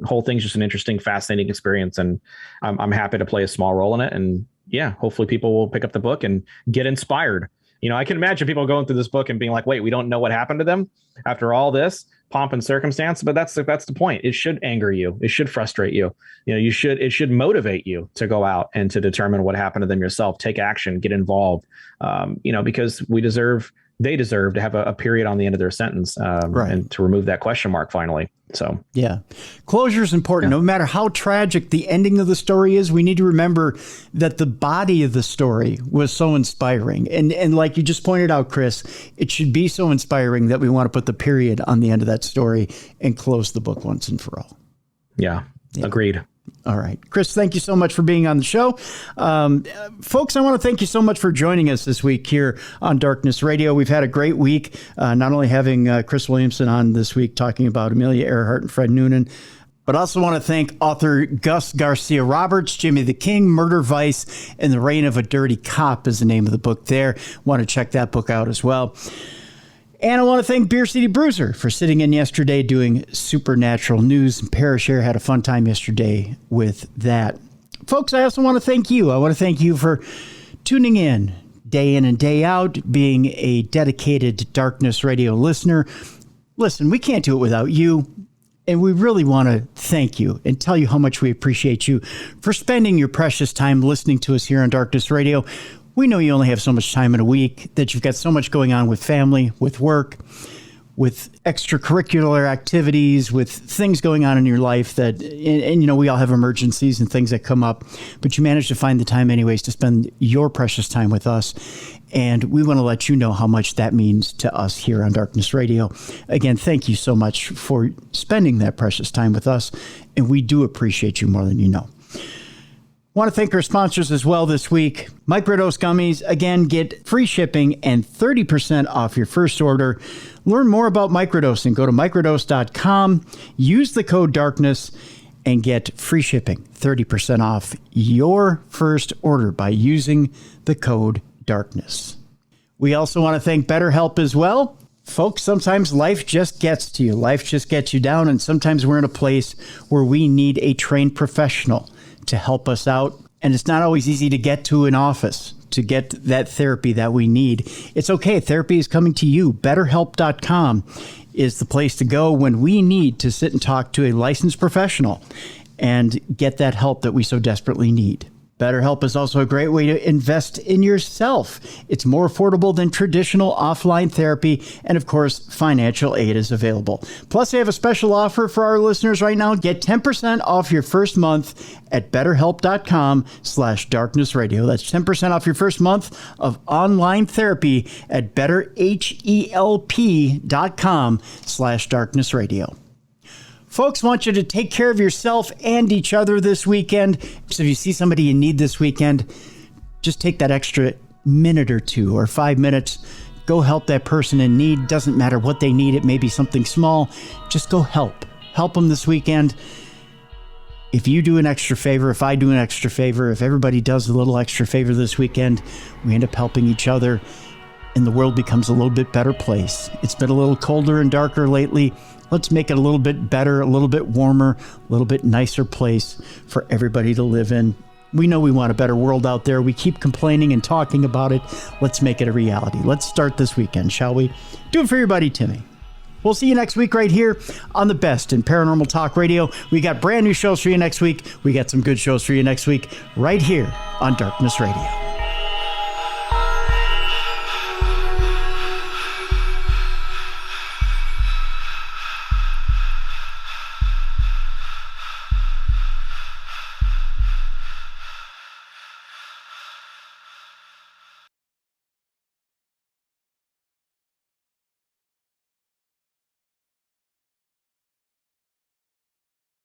whole thing's just an interesting, fascinating experience. And I'm happy to play a small role in it. And yeah, hopefully people will pick up the book and get inspired. I can imagine people going through this book and being like, wait, we don't know what happened to them after all this pomp and circumstance. But that's the point. It should anger you. It should frustrate you. It should motivate you to go out and to determine what happened to them yourself, take action, get involved, because they deserve to have a period on the end of their sentence, right, and to remove that question mark finally. So, yeah, closure is important. Yeah. No matter how tragic the ending of the story is, we need to remember that the body of the story was so inspiring. And like you just pointed out, Chris, it should be so inspiring that we want to put the period on the end of that story and close the book once and for all. Yeah. Agreed. All right. Chris, thank you so much for being on the show. Folks, I want to thank you so much for joining us this week here on Darkness Radio. We've had a great week, not only having Chris Williamson on this week talking about Amelia Earhart and Fred Noonan, but also want to thank author Gus Garcia Roberts, Jimmy the King, Murder, Vice, and the Reign of a Dirty Cop is the name of the book there. Want to check that book out as well. And I want to thank Beer City Bruiser for sitting in yesterday doing Supernatural News. And Parashare had a fun time yesterday with that. Folks, I also want to thank you. I want to thank you for tuning in and day out, being a dedicated Darkness Radio listener. Listen, we can't do it without you. And we really want to thank you and tell you how much we appreciate you for spending your precious time listening to us here on Darkness Radio. We know you only have so much time in a week, that you've got so much going on with family, with work, with extracurricular activities, with things going on in your life that, and we all have emergencies and things that come up, but you manage to find the time anyways to spend your precious time with us. And we want to let you know how much that means to us here on Darkness Radio. Again, thank you so much for spending that precious time with us. And we do appreciate you more than you know. Want to thank our sponsors as well this week. Microdose Gummies. Again, get free shipping and 30% off your first order. Learn more about microdosing. Go to microdose.com. Use the code DARKNESS and get free shipping, 30% off your first order by using the code DARKNESS. We also want to thank BetterHelp as well. Folks, sometimes life just gets to you. Life just gets you down, and sometimes we're in a place where we need a trained professional to help us out. And it's not always easy to get to an office to get that therapy that we need. It's okay. Therapy is coming to you. BetterHelp.com is the place to go when we need to sit and talk to a licensed professional and get that help that we so desperately need. BetterHelp is also a great way to invest in yourself. It's more affordable than traditional offline therapy, and of course, financial aid is available. Plus, they have a special offer for our listeners right now. Get 10% off your first month at BetterHelp.com/darknessradio. That's 10% off your first month of online therapy at BetterHelp.com/darknessradio. Folks, want you to take care of yourself and each other this weekend. So if you see somebody you need this weekend, just take that extra minute or 2 or 5 minutes. Go help that person in need. Doesn't matter what they need. It may be something small. Just go help. Help them this weekend. If you do an extra favor, if I do an extra favor, if everybody does a little extra favor this weekend, we end up helping each other and the world becomes a little bit better place. It's been a little colder and darker lately. Let's make it a little bit better, a little bit warmer, a little bit nicer place for everybody to live in. We know we want a better world out there. We keep complaining and talking about it. Let's make it a reality. Let's start this weekend, shall we? Do it for your buddy, Timmy. We'll see you next week right here on the best in paranormal talk radio. We got brand new shows for you next week. We got some good shows for you next week right here on Darkness Radio.